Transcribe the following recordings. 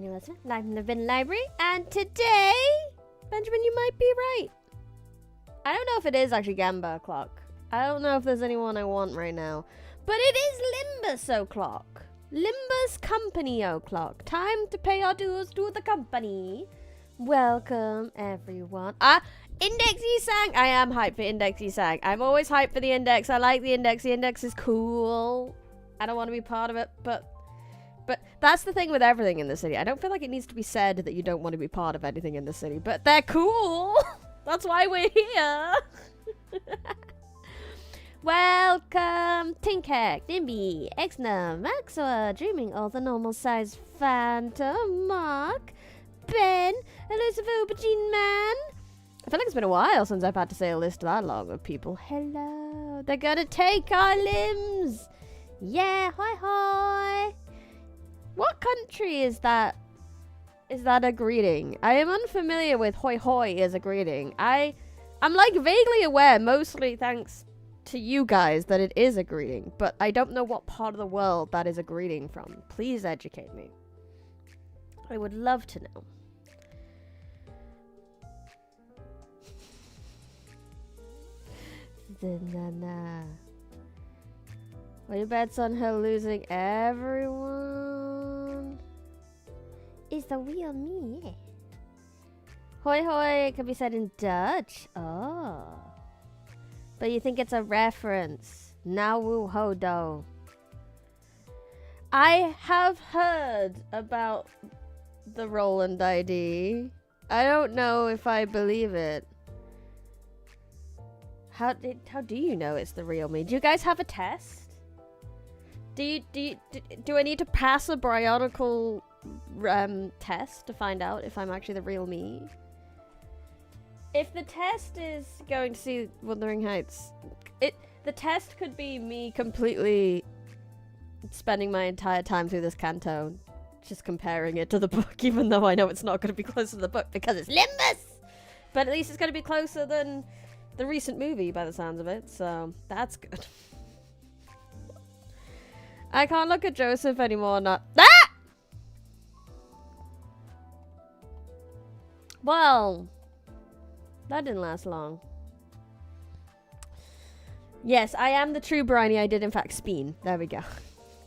colonialism, live in the Vin Library, and today, Benjamin, you might be right. I don't know if it is actually Gamba o'clock. I don't know if there's anyone I want right now, but it is Limbus o'clock. Limbus Company o'clock. Time to pay our dues to the company. Welcome, everyone. Index Sang. I am hyped for Index Sang. I'm always hyped for the Index. I like the Index. The Index is cool. I don't want to be part of it, but that's the thing with everything in the city. I don't feel like it needs to be said that you don't want to be part of anything in the city, but they're cool. That's why we're here. Welcome, Tinkek, Nimby, Exna, Maxwell, Dreaming All the Normal Size Phantom, Mark, Ben, Elizabeth Aubergine Man. I feel like it's been a while since I've had to say a list that long of people. Hello. They're gonna take our limbs. Yeah, hoi hoi. What country is that? Is that a greeting? I am unfamiliar with hoi hoi as a greeting. I'm like vaguely aware, mostly thanks to you guys, that it is a greeting, but I don't know what part of the world that is a greeting from. Please educate me. I would love to know. What are your bets on her losing everyone? Is the real me? Hoi hoi can be said in Dutch. Oh. But you think it's a reference. Now woo ho do. I have heard about the Roland ID. I don't know if I believe it. How do you know it's the real me? Do you guys have a test? Do I need to pass a biological test to find out if I'm actually the real me? If the test is going to see Wuthering Heights, the test could be me completely spending my entire time through this Canto, just comparing it to the book, even though I know it's not going to be closer to the book because it's Limbus! But at least it's going to be closer than the recent movie by the sounds of it, so that's good. I can't look at Joseph anymore, not— Ah! Well, that didn't last long. Yes, I am the true Briny. I did in fact speen. There we go.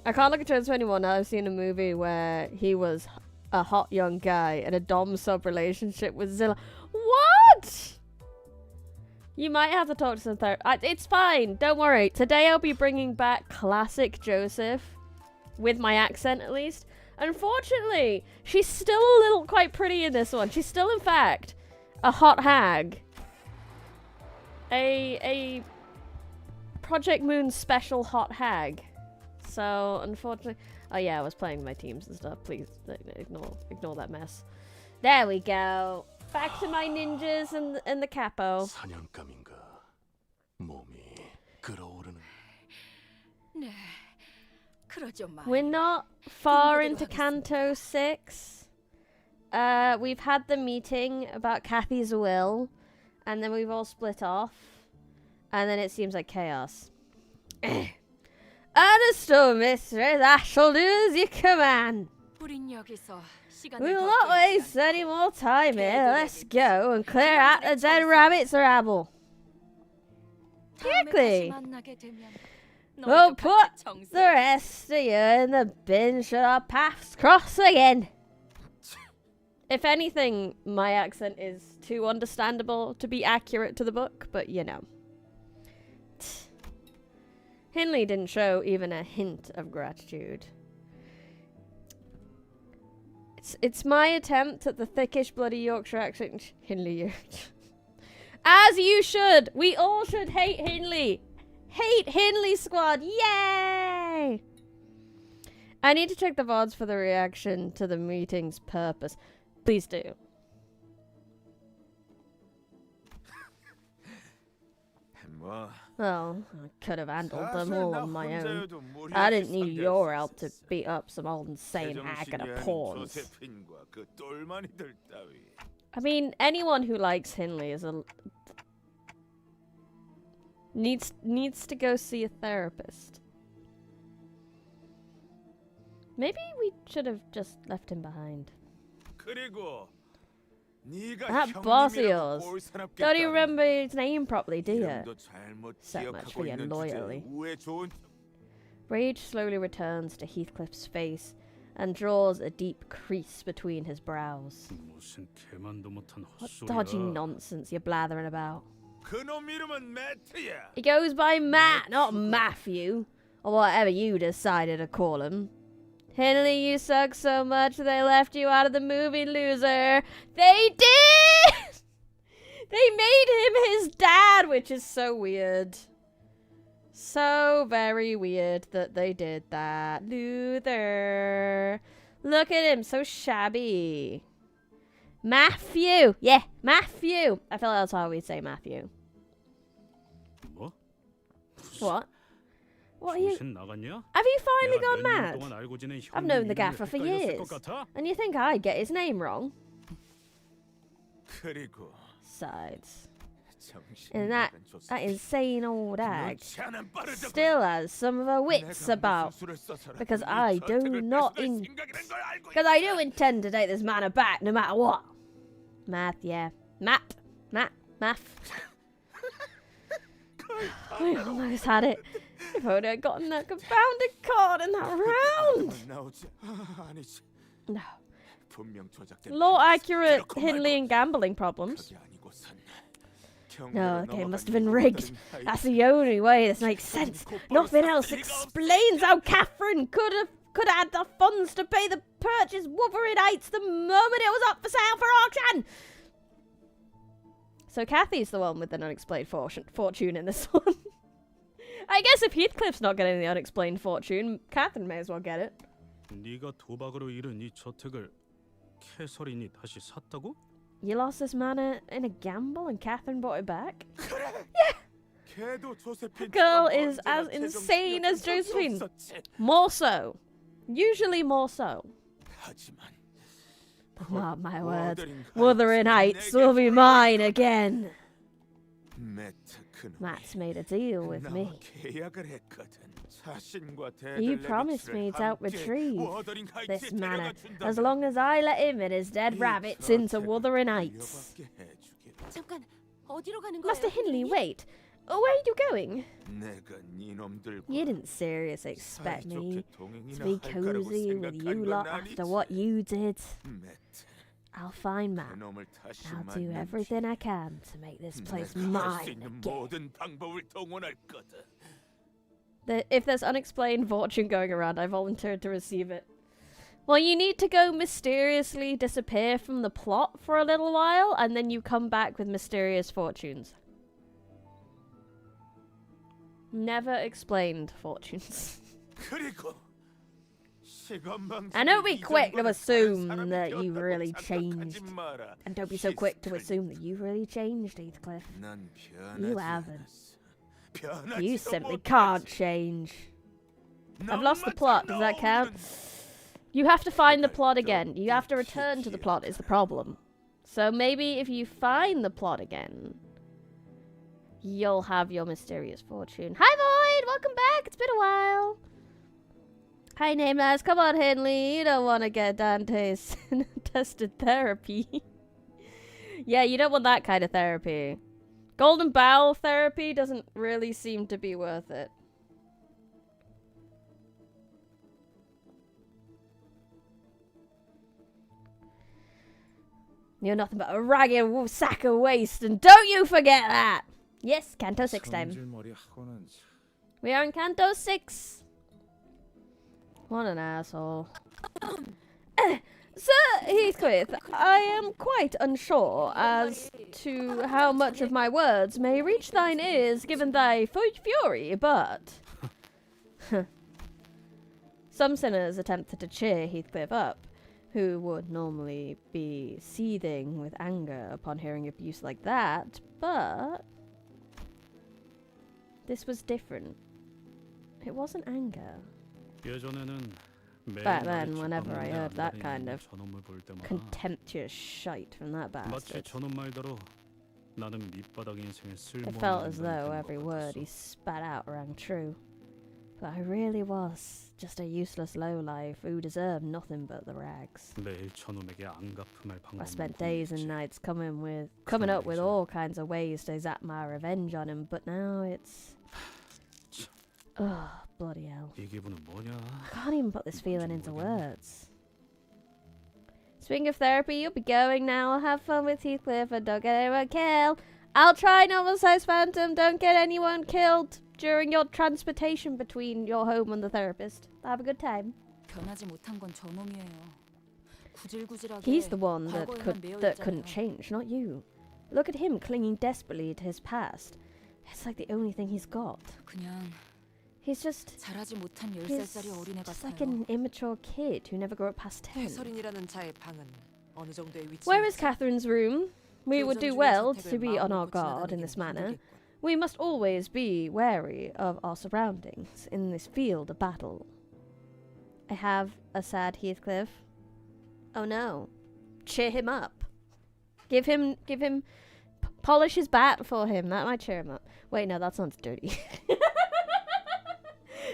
I can't look at Joseph anymore now. I've seen a movie where he was a hot young guy in a dom-sub relationship with Zilla. What? You might have to talk to some therapist. It's fine. Don't worry. Today I'll be bringing back classic Joseph. With my accent, at least. Unfortunately, she's still a little quite pretty in this one. She's still, in fact, a hot hag. A Project Moon special hot hag. So, unfortunately... Oh yeah, I was playing my teams and stuff. Please, ignore that mess. There we go. Back to my ninjas and the capo. We're not far into Canto 6. We've had the meeting about Kathy's will, and then we've all split off, and then it seems like chaos. Understood, mistress. I shall do as you command. We'll not waste any more time here. Let's go and clear out the dead rabbit's rabble. Quickly. We'll put the rest of you in the bin should our paths cross again. If anything, my accent is too understandable to be accurate to the book, but you know. Hindley didn't show even a hint of gratitude. It's my attempt at the thickish bloody Yorkshire accent. Hindley, as you should. We all should hate Hindley. Hate Hindley squad. Yay! I need to check the VODs for the reaction to the meeting's purpose. Please do. Well, I could have handled them all on my own. I didn't need your help to beat up some old insane Agata pawns. I mean, anyone who likes Hindley is a... needs to go see a therapist. Maybe we should have just left him behind. That boss of yours. Don't even remember his name properly, do you? So much for your loyalty. Rage slowly returns to Heathcliff's face and draws a deep crease between his brows. What dodgy nonsense you're blathering about? He goes by Matt, not Matthew, or whatever you decided to call him. Henley, you suck so much they left you out of the movie, loser. They did! They made him his dad, which is so weird. So very weird that they did that. Luther. Look at him, so shabby. Matthew. Yeah, Matthew. I feel like that's how we say Matthew. What? What are you? Have you finally gone mad? I've known the gaffer for years. And you think I get his name wrong? Besides. And that insane old hag still has some of her wits about. Because I do intend to take this man aback no matter what. Math, yeah. Math. I almost had it. If only I'd gotten that confounded card in that round! No. Law accurate Hindley and gambling problems. No, the game must have been rigged. That's the only way this makes sense. Nothing else explains how Catherine could have had the funds to pay the purchase Wuthering Heights the moment it was up for sale for auction! So Kathy's the one with an unexplained fortune in this one. I guess if Heathcliff's not getting the unexplained fortune, Catherine may as well get it. You lost this man in a gamble and Catherine bought it back? Yeah! The girl is as insane as Josephine. More so. Usually more so. Mark my words, Wuthering Heights will be mine again. Matt's made a deal with me. He promised me to help retrieve this manor as long as I let him and his dead rabbits into Wuthering Heights. Master Hindley, wait. Where are you going? You didn't seriously expect me to be cozy with you lot after what you did. I'll find Matt, and I'll do everything I can to make this place mine again. If there's unexplained fortune going around, I volunteered to receive it. Well, you need to go mysteriously disappear from the plot for a little while, and then you come back with mysterious fortunes. Never explained fortunes. And don't be quick to assume that you really changed. And don't be so quick to assume that you really changed, Heathcliff. You haven't. You simply can't change. I've lost the plot, does that count? You have to find the plot again. You have to return to the plot is the problem. So maybe if you find the plot again, you'll have your mysterious fortune. Hi Void! Welcome back! It's been a while. Hi Nameless, come on Henley. You don't want to get Dante's tested therapy. Yeah, you don't want that kind of therapy. Golden bowel therapy doesn't really seem to be worth it. You're nothing but a ragged sack of waste, and don't you forget that! Yes, Canto 6 time. We are in Canto 6. What an asshole. Sir Heathcliff, I am quite unsure as to how much of my words may reach thine ears given thy fury, but... Some sinners attempted to cheer Heathcliff up, who would normally be seething with anger upon hearing abuse like that, but... This was different. It wasn't anger. Back then, whenever I heard that kind of contemptuous shite from that bastard, it felt as though every word he spat out rang true. But I really was just a useless lowlife who deserved nothing but the rags. I spent days and nights coming up with all kinds of ways to exact my revenge on him, but now it's... Oh, bloody hell. I can't even put this feeling into words. Speaking of therapy, you'll be going now. Have fun with Heathcliff and don't get anyone killed. I'll try normal size phantom. Don't get anyone killed during your transportation between your home and the therapist. Have a good time. He's the one that couldn't change, not you. Look at him clinging desperately to his past. It's like the only thing he's got. He's just like an immature kid who never grew up past 10. Where is Catherine's room? We would do well to be on our guard in this manner. We must always be wary of our surroundings in this field of battle. I have a sad Heathcliff. Oh no. Cheer him up. Give him, polish his bat for him. That might cheer him up. Wait, no, that sounds dirty.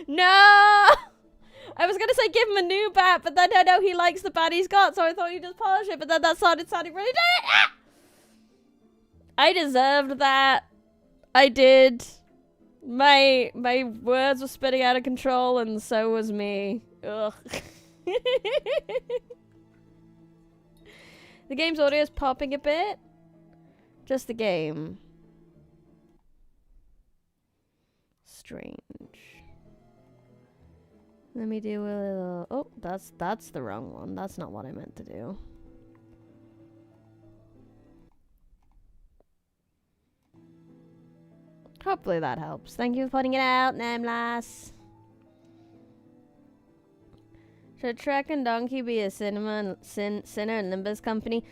No! I was going to say give him a new bat, but then I know he likes the bat he's got, so I thought he'd just polish it, but then that sounded really dirty. Ah! I deserved that. I did. My words were spinning out of control, and so was me. Ugh. The game's audio is popping a bit. Just the game. Strange. Let me do a little... Oh, that's the wrong one. That's not what I meant to do. Hopefully that helps. Thank you for putting it out, Namlas. Should Trek and Donkey be a sinner in Limbus Company?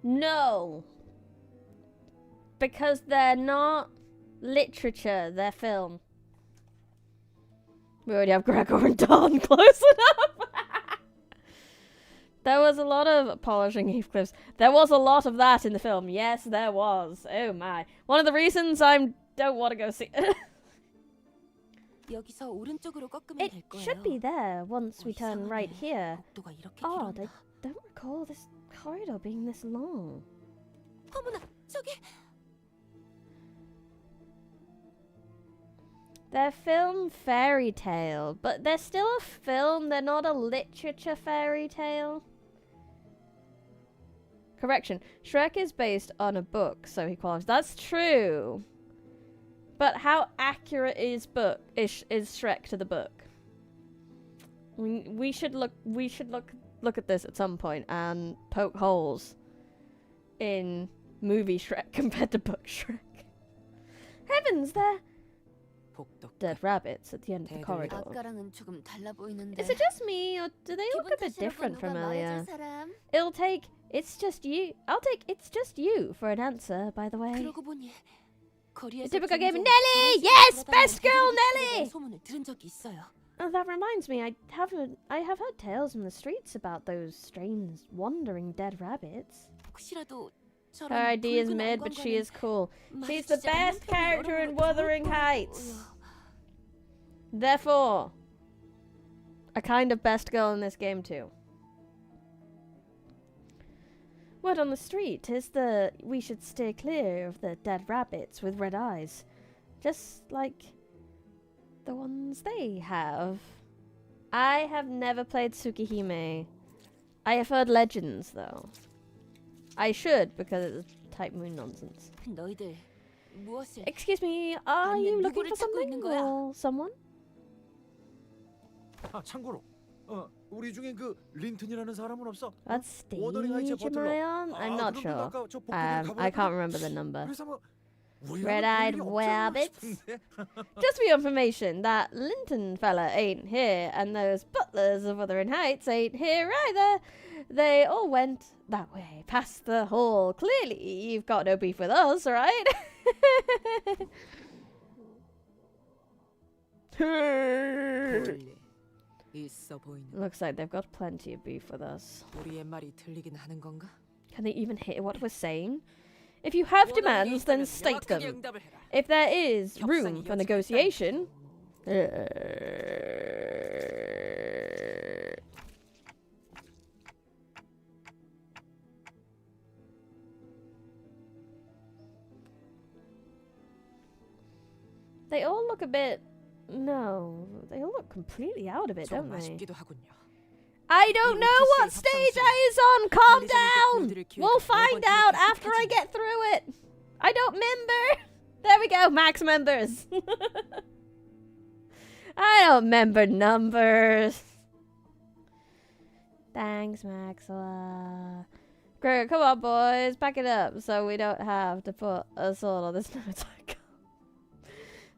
No. Because they're not literature, they're film. We already have Gregor and Dawn close enough. There was a lot of polishing Heathcliffs. There was a lot of that in the film. Yes, there was. Oh my. One of the reasons I don't want to go see it should be there once we turn right here. Odd, I don't recall this corridor being this long. They're film fairy tale, but they're still a film. They're not a literature fairy tale. Correction. Shrek is based on a book, so he qualifies. That's true. But how accurate is Shrek to the book? We should look at this at some point and poke holes in movie Shrek compared to book Shrek. Heavens, they're dead rabbits at the end of the corridor. Is it just me, or do they look a bit different from earlier? It's just you. I'll take it's just you for an answer, by the way. The typical game of Nelly! Yes! Best girl, Nelly! Oh, that reminds me, I have heard tales in the streets about those strange, wandering dead rabbits. Her idea is mid, but she is cool. She's the best character in Wuthering Heights. Therefore, a kind of best girl in this game too. Word on the street is we should steer clear of the dead rabbits with red eyes. Just like the ones they have. I have never played Tsukihime. I have heard legends though. I should, because it's Type Moon nonsense. Excuse me, are you looking for something or someone? 참고로 우리 중에 그 린튼이라는 사람은 없어? That's Steve Jamayon? I'm not sure. I can't remember the number. Red-eyed rabbits. Just for your information, that Linton fella ain't here, and those butlers of Wuthering Heights ain't here either. They all went that way, past the hall. Clearly, you've got no beef with us, right? Looks like they've got plenty of beef with us. Can they even hear what we're saying? If you have demands, then state them. If there is room for negotiation, They all look a bit... No, they all look completely out of it, don't they? I don't know what stage I is on! Calm down! We'll find out after I get through it! I don't remember! There we go, max members! I don't remember numbers! Thanks, Maxwell. Great, come on, boys, pack it up so we don't have to put a sword on this motorcycle.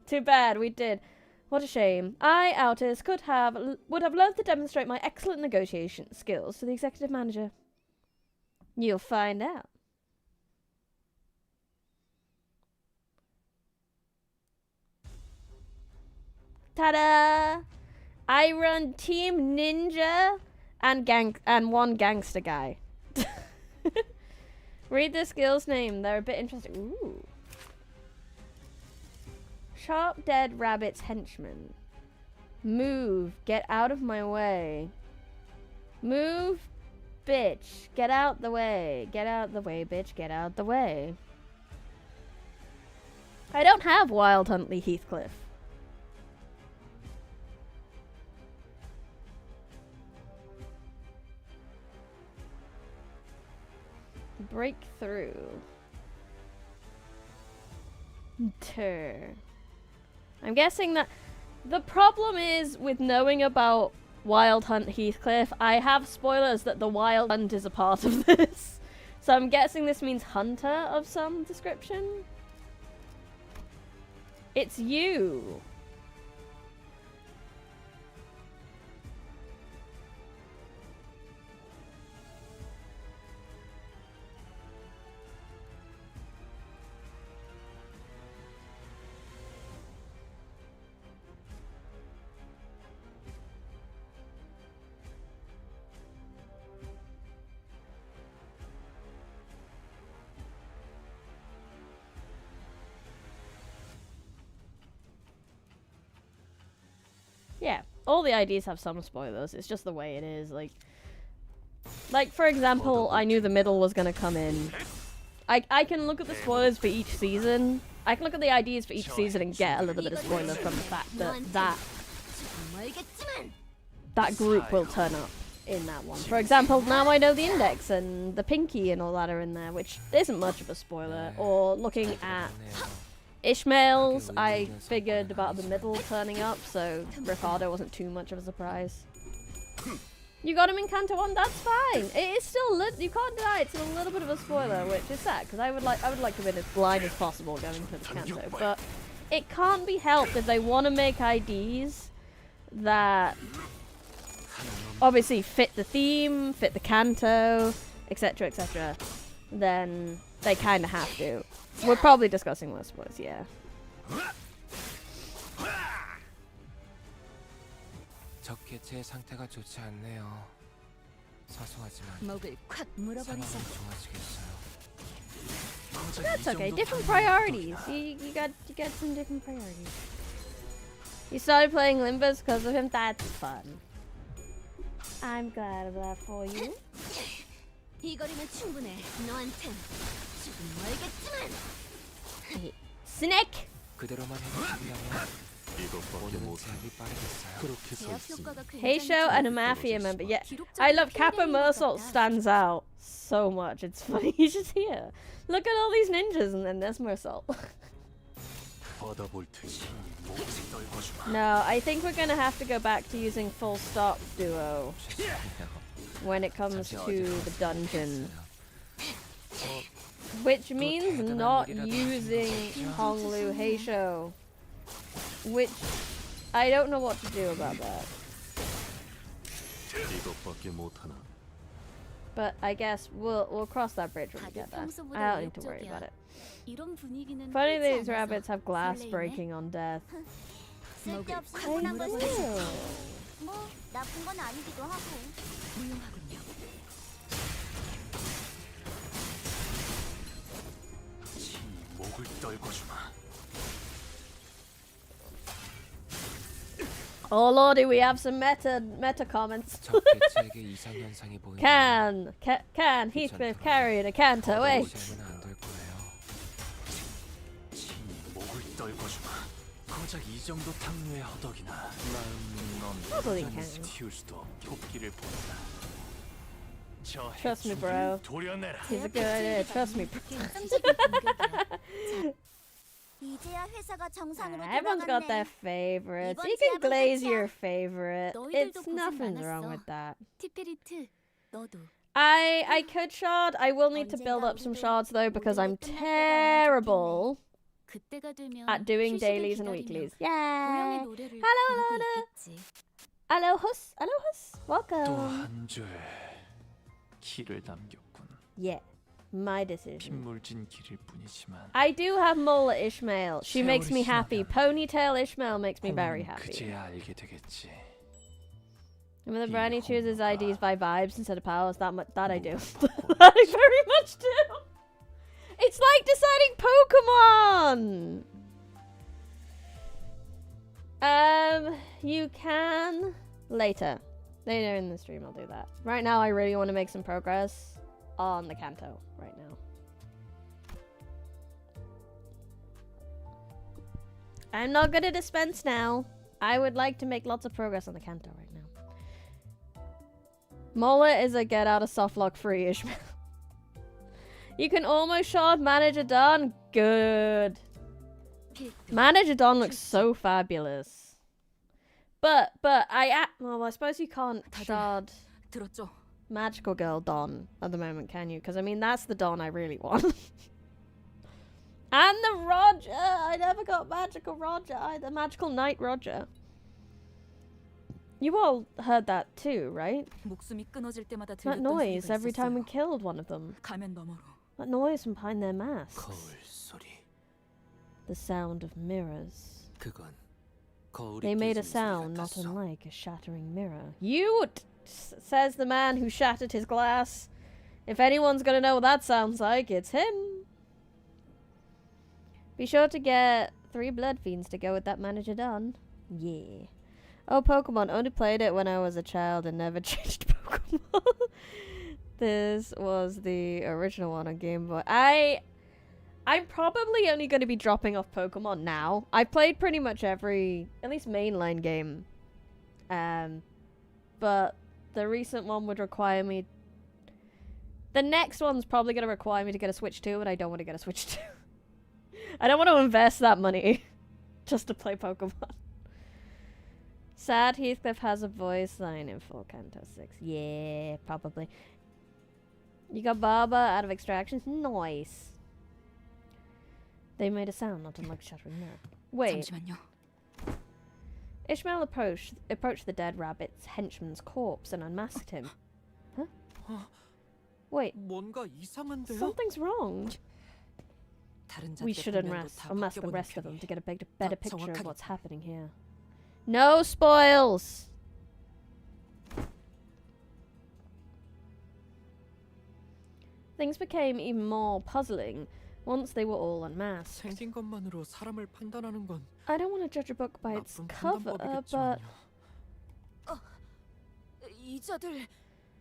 Too bad, we did. What a shame. I, Altus, would have loved to demonstrate my excellent negotiation skills to the executive manager. You'll find out. Ta-da! I run Team Ninja and one gangster guy. Read the skills name. They're a bit interesting. Ooh. Sharp Dead Rabbit's henchman. Move. Get out of my way. Move. Bitch. Get out the way. Get out the way, bitch. Get out the way. I don't have Wild Huntley Heathcliff. Breakthrough. I'm guessing that the problem is with knowing about Wild Hunt Heathcliff, I have spoilers that the Wild Hunt is a part of this. So I'm guessing this means hunter of some description. It's you. Yeah, all the IDs have some spoilers. It's just the way it is. Like for example, I knew the middle was gonna come in. I can look at the spoilers for each season. I can look at the IDs for each season and get a little bit of spoiler from the fact that that group will turn up in that one. For example, now I know the index and the pinky and all that are in there, which isn't much of a spoiler. Or looking at Ishmael's, I figured about the middle turning up, so Ricardo wasn't too much of a surprise. You got him in Canto 1, that's fine. It is still you can't deny it's a little bit of a spoiler, which is sad because I would like to have been as blind as possible going to the Canto, but it can't be helped if they want to make IDs that obviously fit the theme, fit the Canto, etc., etc. Then they kind of have to. We're probably discussing more spoilers, yeah. 적게 제 상태가 좋지 않네요. 사소하지만 상황이 좋아지겠어요. That's okay. Different priorities. You got some different priorities. You started playing Limbus because of him. That's fun. I'm glad of that for you. 이 거리면 충분해. 너한텐 조금 멀겠지만. Snake. 그대로만 해주시려면 오늘은 제압이 빠르겠어요. Heisho and a mafia member. Yeah, I love Kappa Mersault stands out so much. It's funny. He's just here. Look at all these ninjas, and then there's Mersault. No, I think we're gonna have to go back to using full stop duo when it comes to the dungeon. Which means not using Honglu Heisho. Which I don't know what to do about that. But I guess we'll cross that bridge when we get there. I don't need to worry about it. Funny these rabbits have glass breaking on death. I know. Oh lordy, we have some meta comments. 적 개체에게 이상 현상이 보이면 Can Heathcliff carried a Canto 8? 시험은 안 될 거예요. 친히 목을 떨궈주마. 고작 이 정도 탕류의 허덕이나. 넌 Probably 여전히 can. 키울 수도 없. 토끼를 본다. 저 Trust me, bro. 도려내라. It's a good idea. Trust me. 이제야 회사가 정상으로 Everyone's got their favorites. You can glaze your favorite. It's nothing wrong with that. 티페리트, 너도. I could shard. I will need to build up some shards though because I'm terrible 그때가 되면 at doing dailies and weeklies. Yeah. Hello, Lorna. Hello, Hus. Hello, Hus. 또 Welcome. 한 줄 길을 남겼군. Yeah, my decision. 핏물진 길일 뿐이지만. I do have Mola Ishmael. She makes me happy. 지나면 Ponytail Ishmael makes me very happy. 그제야 알게 되겠지. And when the Brownie chooses 이혼과 IDs by vibes instead of powers, that I do. That I very much do. It's like deciding Pokemon. You can later in the stream. I'll do that. Right now, I really want to make some progress on the Canto. Right now, I'm not gonna dispense now. I would like to make lots of progress on the Canto right now. Mola is a get out of softlock free Ishmael. You can almost shard Manager Don. Good. Manager Don looks so fabulous. But I suppose you can't shard 들었죠? Magical Girl Don at the moment, can you? Because I mean that's the Don I really want. And the Roger. I never got Magical Roger either. Magical Knight Roger. You all heard that too, right? 목숨이 끊어질 때마다 That 들렸던 noise 소리가 every time we 있었어요. killed one of them. 가면 너머로. That noise from behind their 거울 masks. 소리. The sound of mirrors. 그건 거울이 They made a 깨지는 소리 sound not 같았어. unlike a shattering mirror. You! Says the man who shattered his glass. If anyone's gonna know what that sounds like, it's him. Be sure to get 3 blood fiends to go with that Manager Don. Yeah. Oh, Pokemon. Only played it when I was a child and never changed Pokemon. This was the original one on Game Boy. I'm probably only going to be dropping off Pokemon now. I've played pretty much every, at least mainline game. But the recent one would require me... The next one's probably going to require me to get a Switch 2, and I don't want to get a Switch 2. I don't want to invest that money just to play Pokemon. Sad Heathcliff has a voice line in full Canto 6. Yeah, probably. You got Baba out of extractions? Nice. They made a sound not unlike shattering mirror. Wait. 잠시만요. Ishmael approached the dead rabbit's henchman's corpse and unmasked him. Huh? Wait. 뭔가 이상한데요? Something's wrong. 다른 We 자들의 should unmask the 바뀌어보는 rest of them 편이 to get a better 더 picture of 정확하게. what's happening here. No spoils! Things became even more puzzling once they were all unmasked. 생긴 것만으로 사람을 판단하는 건 I don't want to judge a book by its 나쁜 cover, but 판단법이겠지만요. 이 자들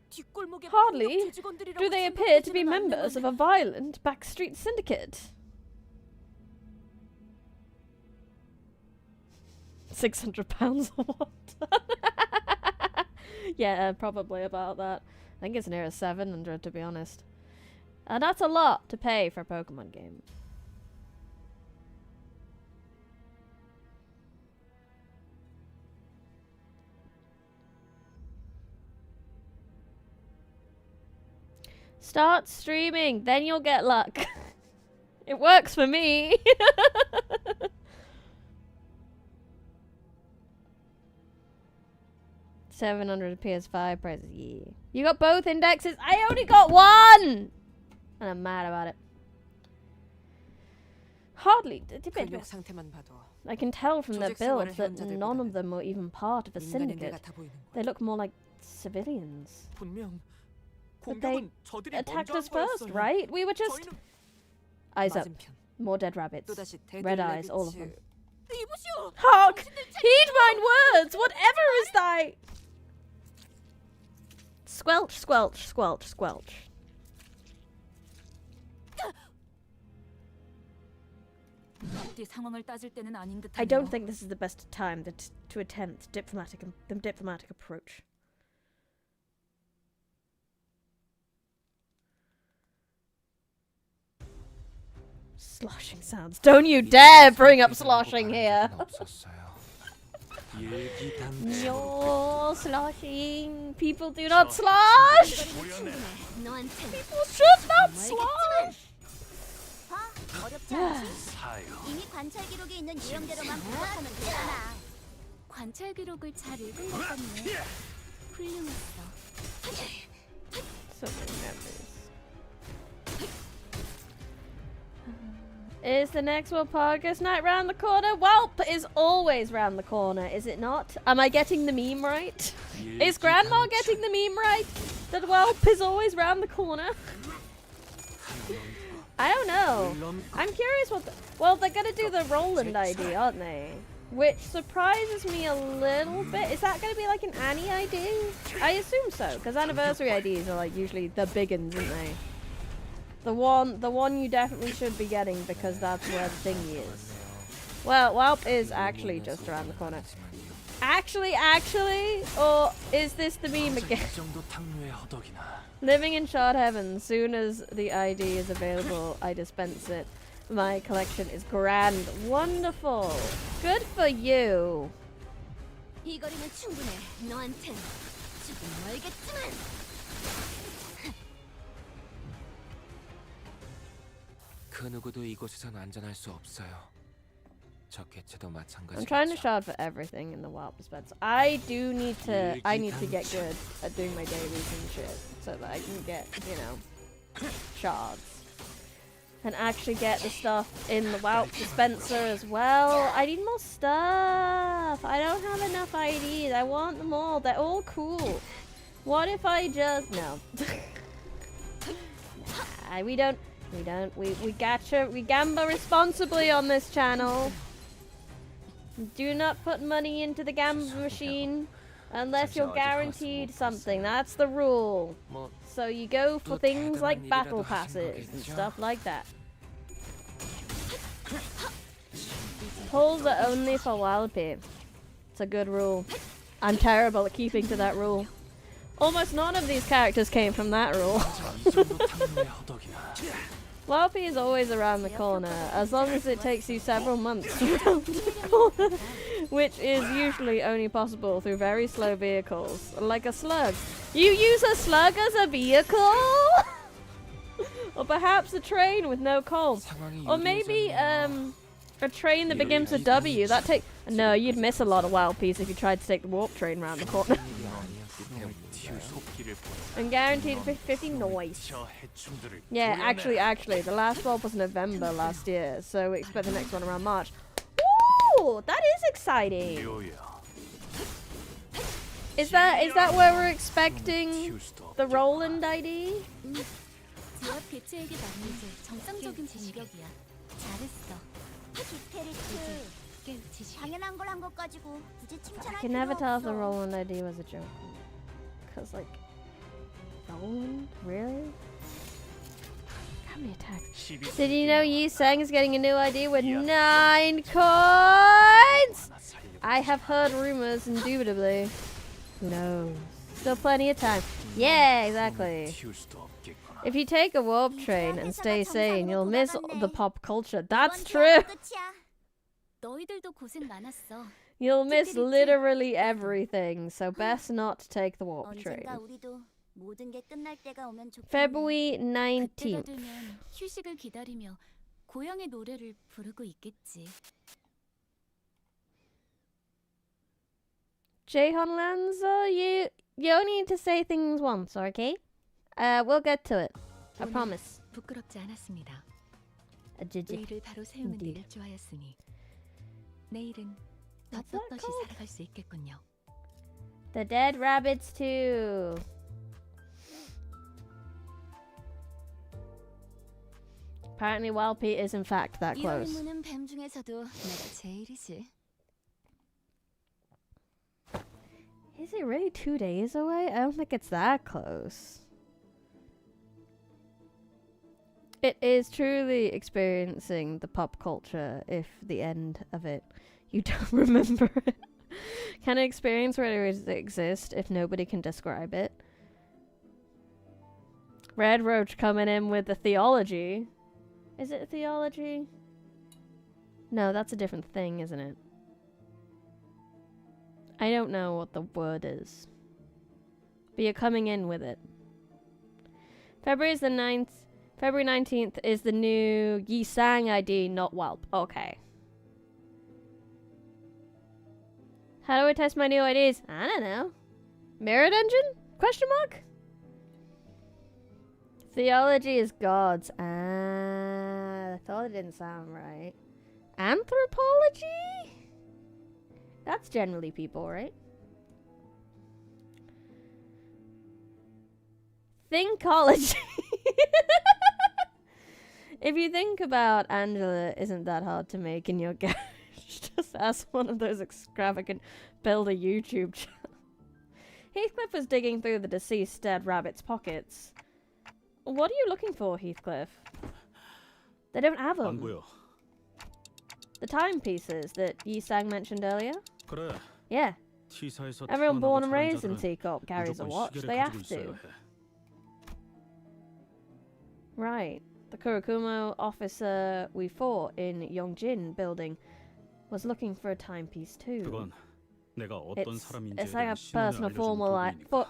뒷골목의 hardly 폭력 조직원들이라고 do they appear to be 생각되지는 members of 않는 a violent backstreet syndicate. 600 pounds or what? Yeah, probably about that. I think it's near 700 to be honest. And that's a lot to pay for a Pokemon game. Start streaming, then you'll get luck. It works for me. $700 PS5 prices. Yeah. You got both indexes? I only got one! And I'm mad about it. Hardly. 근육 상태만 봐도 I can tell from their 조직 builds 생활의 that 현자들보다는 none of them were even part of a 인간의 syndicate. 뇌 같아 보이는 거야. They look more like civilians. 분명 But they 공격은 저들이 attacked 먼저 us 한 first, 거였어요. right? We were just... 저희는 Eyes up. 맞은편. More dead rabbits. 또다시 Red eyes, all of them. 데드레비츠 이보시오. Hark! Heed mine words! Whatever is thy... Squelch, squelch, squelch, squelch. 앞뒤 상황을 따질 때는 아닌 듯하네요. I don't think this is the best time to attempt the diplomatic approach. Sloshing sounds. Don't you dare bring up sloshing here. No sloshing. People do not slosh. People should not slosh. 어렵지 않지? 사요. 이미 관찰 기록에 있는 유형대로만 분석하면 되잖아. 관찰 기록을 잘 읽은 것 같네. 훌륭했어. So many memories. Is the next World Podcast Night round the corner? Welp is always round the corner, is it not? Am I getting the meme right? Is Grandma getting the meme right? That Welp is always round the corner? I don't know. I'm curious what... well, they're gonna do the Roland ID, aren't they? Which surprises me a little bit. Is that gonna be like an Annie ID? I assume so, because anniversary IDs are like usually the big ones, aren't they? The one you definitely should be getting because that's where the thingy is. Well, Welp is actually just around the corner. Actually, or is this the meme again? Living in shard heaven. Soon as the ID is available, I dispense it. My collection is grand. Wonderful. Good for you. 이 거리는 충분해. 너한텐 조금 멀겠지만. 그 누구도 이곳에선 안전할 수 없어요. 저 개체도 마찬가지겠죠. I'm trying to shard for everything in the wild dispenser. I need to get good at doing my dailies and shit so that I can get, you know, shards. And actually get the stuff in the wild dispenser as well. I need more stuff. I don't have enough IDs. I want them all. They're all cool. What if I just... no. Nah, we gatcha, we gamble responsibly on this channel. Do not put money into the gamble machine unless you're guaranteed something. That's the rule. So you go for things like battle passes and stuff like that. Pulls are only for wild pay. It's a good rule. I'm terrible at keeping to that rule. Almost none of these characters came from that rule. Wildpea is always around the corner, as long as it takes you several months to round the corner, which is usually only possible through very slow vehicles, like a slug. You use a slug as a vehicle? Or perhaps a train with no coal. Or maybe a train that begins with W. That take... no, you'd miss a lot of Wildpeas if you tried to take the warp train around the corner. And guaranteed 50 noise. Yeah, actually, the last warp was November last year, so we expect the next one around March. Ooh, that is exciting. Is that where we're expecting the Roland ID? 지역 개체에게 맞는 정상적인 공격이야. 잘했어. 디테리트. 당연한 걸 한 것 가지고 굳이 I 칭찬할 can 필요 never tell if the 없어. Roland ID was a joke. Cause like, Roland? Really? How many attacks? Did you know Yi Sang is getting a new ID with 9 coins? I have heard rumors, indubitably. Who knows? Still plenty of time. Yeah, exactly. If you take a warp train and stay sane, you'll miss the pop culture. That's true. 너희들도 고생 많았어. You'll miss literally everything, so best not to take the warp train. 언젠가 우리도 모든 게 끝날 때가 오면 좋겠네. February 그때가 19th. 되면 휴식을 기다리며 고향의 노래를 부르고 있겠지. Jaehon Lanza, you only need to say things once, okay? We'll get to it. I promise. 부끄럽지 않았습니다. Jiji. 의의를 바로 세우는 Indeed. 데를 좋아했으니 내일은 What's that 떳떳이 called? 살아갈 수 있겠군요. The Dead Rabbits 2. Apparently Wild Pete is in fact that 이런 close. 임무는 뱀 중에서도 내가 제일이지. Is it really 2 days away? I don't think it's that close. It is truly experiencing the pop culture if the end of it you don't remember it. Can I experience where it exists if nobody can describe it? Red Roach coming in with the theology. Is it a theology? No, that's a different thing, isn't it? I don't know what the word is. But you're coming in with it. February 19th is the new Yi Sang ID, not Whelp. Okay. How do I test my new IDs? I don't know. Mirror Dungeon? Question mark? Theology is gods. I thought it didn't sound right. Anthropology? That's generally people, right? Thinkology. If you think about Angela isn't that hard to make in your garage, just ask one of those extravagant build a YouTube channel. Heathcliff was digging through the deceased dead rabbit's pockets. What are you looking for, Heathcliff? They don't have 안 them. 보여. The timepieces that Yi Sang mentioned earlier? 그래. Yeah. T사에서 Everyone born 태어나고 and raised in 자란 자들은 Teacup carries a 무조건 watch. 시계를 They 가지고 have 있어야 to. 해. Right. The Kurokumo officer we fought in Yongjin building was looking for a timepiece too. 그건 내가 어떤 사람인지에 It's like 대한 a 신원을 personal 알려주는 formal 도구이니까.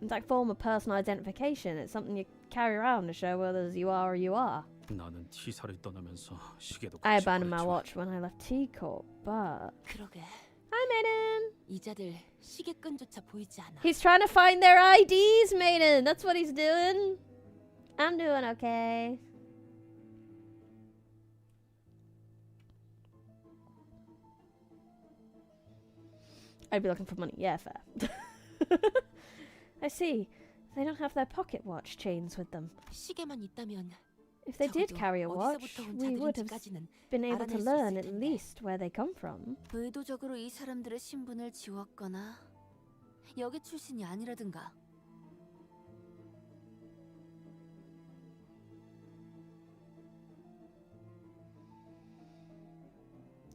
it's like form of personal identification. It's something you carry around to show whether you are or you are. 나는 T사를 떠나면서 시계도 I 같이 abandoned my 버렸지만 watch when I left Teacup, but 그러게. hi, Maiden. 이자들 시계끈조차 보이지 않아. He's trying to find their IDs, Maiden. That's what he's doing. I'm doing okay. I'd be looking for money. Yeah, fair. I see. They don't have their pocket watch chains with them. 시계만 있다면 If they did 적어도 carry a watch, 어디서부터 온 we would have 자들인지까지는 been able to 알아낼 수 learn 있을 at 텐데. least where they come from. 의도적으로 이 사람들의 신분을 지웠거나 여기 출신이 아니라든가.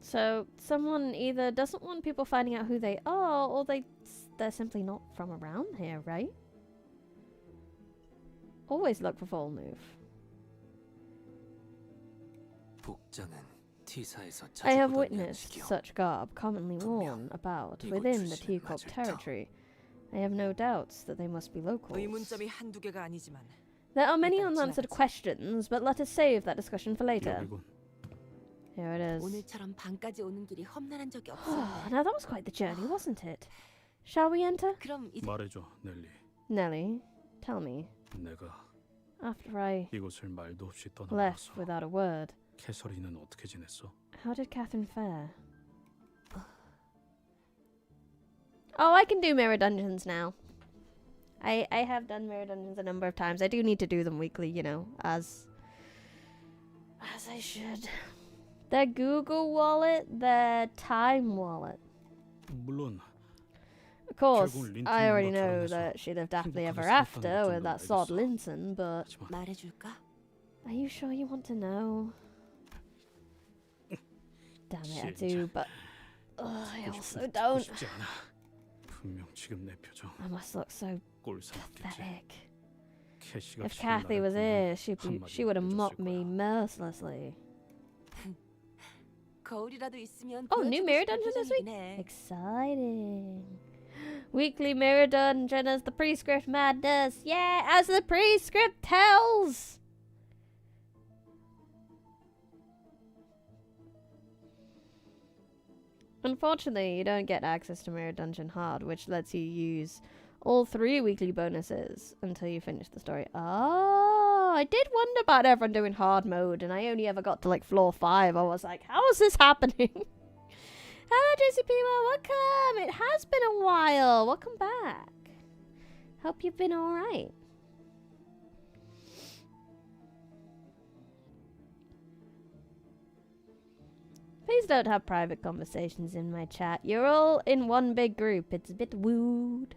So someone either doesn't want people finding out who they are, or they're simply not from around here, right? Always look for full move. 복장은 T사에서 I 자주 have 보던 witnessed 양식이요. such garb commonly worn about within the Teacup territory. I have no doubts that they must be locals. 의문점이 한두 개가 아니지만 There are many 일단 unanswered 지나가자. questions, but let us save that discussion for later. 여기군. Here it is. 오늘처럼 밤까지 오는 길이 험난한 적이 Oh, 없었네. now that was quite the journey, wasn't it? Shall we enter? 그럼 이제 말해줘, 넬리. Nelly, tell me. 내가 After I 이곳을 말도 없이 left 떠나면서 without a word, 캐서린은 어떻게 지냈어? how did Catherine fare? Oh, I can do mirror dungeons now. I have done mirror dungeons a number of times. I do need to do them weekly, you know, as I should. Their Google wallet, their Time wallet. 물론 Of course, 결국 I already 린튼과 know 결혼해서 that she'd have happily ever 행복하게 after 살았다는 with that 것도 sod 알겠어. Linton, but 하지만 말해줄까? are you sure you want to know? Damn it, I do, 진짜. but I 듣고 also 싶은데 듣고 don't. 싶지 않아. 분명 지금 내 표정 I must look so 꼴사 맞겠지. pathetic. 캐시가 If 지금 Kathy 나를 was 보면 here, she 한마디 would have 해줬을 mocked me 거야. mercilessly. 거울이라도 있으면 Oh, new 보여주고 mirror 싶은 dungeon this week? 표정이긴 해. Exciting. Weekly mirror dungeon as the prescript madness. Yeah, as the prescript tells. Unfortunately, you don't get access to Mirror Dungeon Hard, which lets you use all 3 weekly bonuses until you finish the story. Oh, I did wonder about everyone doing hard mode, and I only ever got to like floor 5. I was like, how is this happening? Hello, JCP, welcome! It has been a while. Welcome back. Hope you've been alright. Please don't have private conversations in my chat. You're all in one big group. It's a bit wooed.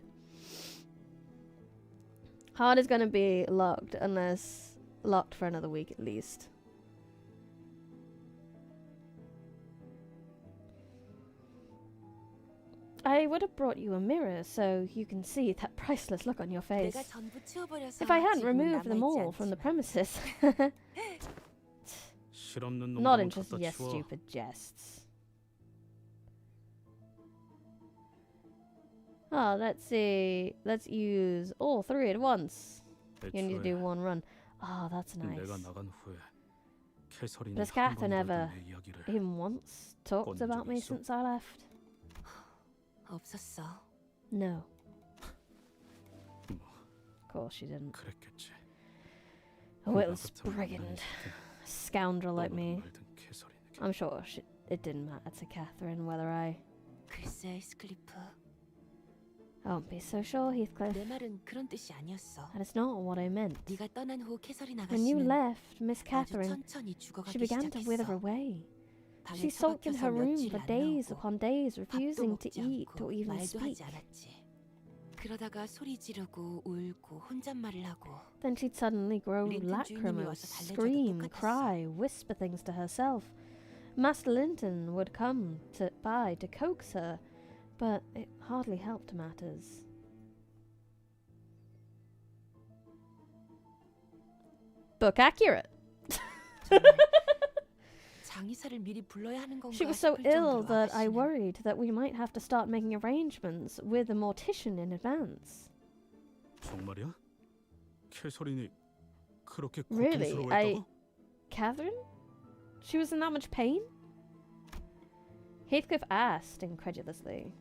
Hard is gonna be locked unless locked for another week at least. I would have brought you a mirror so you can see that priceless look on your face. If I hadn't removed them all from the premises. Not interested in your stupid jests. Oh, let's see. Let's use all three at once. You need to do one run. Oh, that's nice. Has Catherine ever, even once, talked about me since I left? 없었어. No. Of course she didn't. A witless brigand. A scoundrel like me. I'm sure it didn't matter to Catherine whether I... 글쎄, 스클리프. I won't be so sure, Heathcliff. 내 말은 그런 뜻이 아니었어. That is not what I meant. 네가 떠난 후 캐서린 When you 아가씨는 left, Miss 아주 Catherine, 천천히 죽어가기 she began to wither 시작했어. away. 방에 She sulked in her 처박혀서 room 며칠 for 안 days 나오고 upon days, 밥도 refusing to 먹지 eat 않고 or even 말도 speak. 하지 않았지. 그러다가 소리 지르고 울고 혼잣말을 하고 Then she'd suddenly grow 린튼 주인님이 lachrymose, 와서 달래줘도 scream, 똑같았어. cry, whisper things to herself. Master Linton would come by to coax her, but it hardly helped matters. Book accurate. 장의사를 미리 불러야 하는 건가 She was so 싶을 ill 정도로 that I 아가씨는 worried that we might have to start making arrangements with a mortician in advance. 정말이야? 캐서린이 그렇게 Really? 고통스러워했다고? Catherine? She was in that much pain? Heathcliff asked incredulously.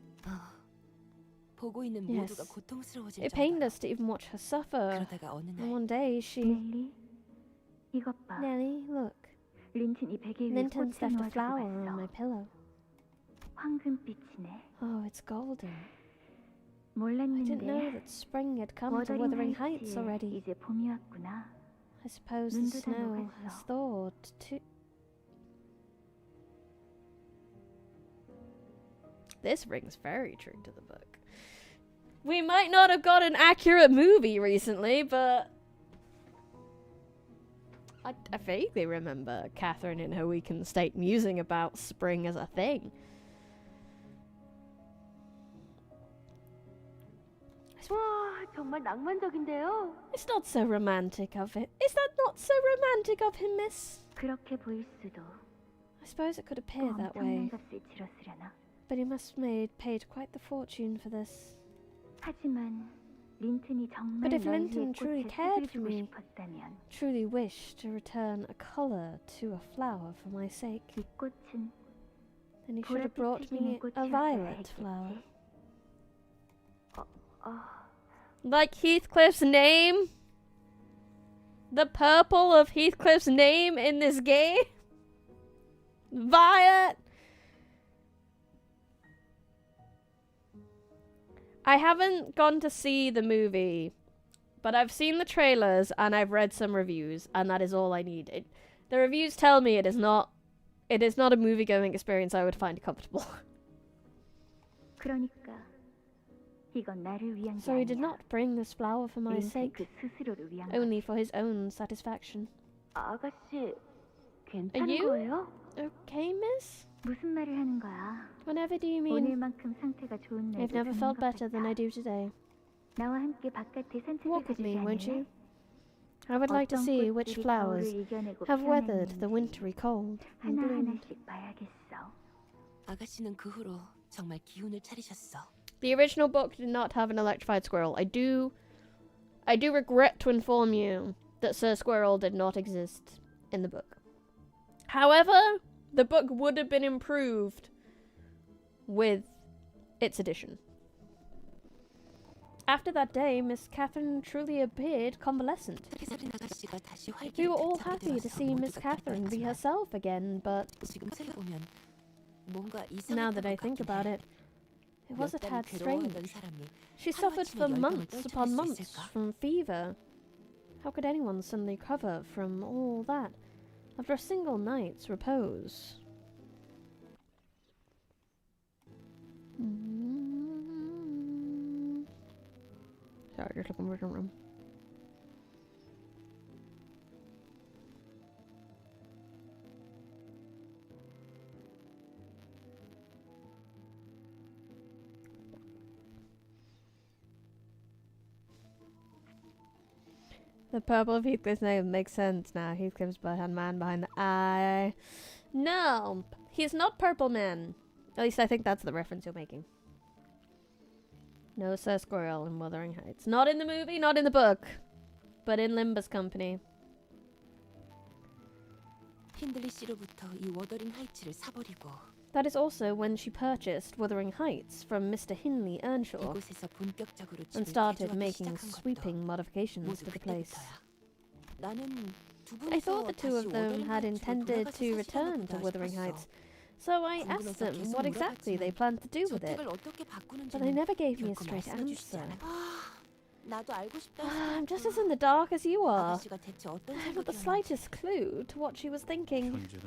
보고 있는 Yes. 모두가 고통스러워질 It pained 정도로 us to even watch her suffer. 그러다가 어느 And 날 one day she... 넬리, 이것 봐. Nelly, look. 린튼이 베개 위에 Linton's 꽃을 left a 놓아주고 flower on my 갔어. pillow. 황금빛이네. Oh, it's golden. I didn't know 몰랐는데 that spring had come to 워더링 Wuthering Heights 하이츠에 already. 이제 봄이 왔구나. I suppose the 눈도 다 snow 녹았어. has thawed too. This rings very true to the book. We might not have got an accurate movie recently, but I vaguely remember Catherine in her weakened state musing about spring as a thing. 와, 정말 낭만적인데요. It's not so romantic of it. Is that not so romantic of him, miss? 그렇게 보일 수도. I suppose it could 또 appear that way, 엄청난 값을 치렀으려나. but he must have paid quite the fortune for this. 하지만 린튼이 정말 But if 널리의 Linton truly 꽃에 cared 색을 for 주고 me, 싶었다면 truly wished to return a colour to a flower for my sake, 이 꽃은 then he should have brought me a violet flower. Like Heathcliff's name? The purple of Heathcliff's name in this game? Violet! I haven't gone to see the movie, but I've seen the trailers and I've read some reviews, and that is all I need. The reviews tell me it is not a movie-going experience I would find comfortable. 그러니까 이건 나를 위한 게 So he did 아니야. not bring this flower for my 린튼 sake, 그 스스로를 위한 only for his own satisfaction. 아가씨, 괜찮은 you? 거예요? Okay, miss? 무슨 말을 하는 거야? Whenever do you mean? 오늘만큼 상태가 좋은 I've 날도 never 드문 felt 것 better than 같아. I do today. 나와 함께 바깥에 산책을 Walk with me, 가주지 won't you? 않을래? I would like to 어떤 see which 꽃들이 flowers 겨울을 이겨내고 have weathered the 피어났는지 wintry cold and bloomed. 하나하나씩 봐야겠어. 아가씨는 그 후로 정말 기운을 차리셨어. The original book did not have an electrified squirrel. I do regret to inform you that Sir Squirrel did not exist in the book. However, the book would have been improved with its edition. After that day, Miss Catherine truly appeared convalescent. 캐서린 아가씨가 다시 We 활기를 were all 되찾게 happy to 되어서 see Miss 모두가 Catherine be 기뻤지만 herself again, but 지금 생각해보면 뭔가 now that 이상했던 I 것 think 같긴 about 해. it, it was a 몇 달을 tad strange. 괴로워하던 사람이 She suffered for 하루아침에 열병을 months upon 떨쳐낼 수 months 있을까? from fever. How could anyone suddenly recover from all that after a single night's repose? Sorry, just looking for something. The purple of Heathcliff's name makes sense now. Heathcliff's man behind the eye. No, he's not Purple Man. At least I think that's the reference you're making. No Sir Squirrel in Wuthering Heights. Not in the movie, not in the book, but in Limbus Company. 힌들리 씨로부터 이 워더링 하이츠를 사버리고 That is also when she purchased Wuthering Heights from Mr. Hindley Earnshaw 이곳에서 본격적으로 and 집을 started 개조하기 making 시작한 것도 sweeping modifications 모두 to the place. 그때부터야. 나는 두 I 분이서 thought the two 다시 of them 워더링 had 하이츠로 intended 돌아가서 to 사시려나 return to 보다 Wuthering 싶었어. Heights, so I asked 궁금해서 them 계속 what exactly they 물어봤지만 planned to do with it, 저택을 어떻게 but they 바꾸는지는 never gave me a 결코 straight 말씀해주시지 answer. 않아. 나도 알고 싶다 I'm just as 했으니까 in the dark as you are. 아가씨가 대체 어떤 I haven't the 생각이었는지. slightest clue to what she was thinking. 편지는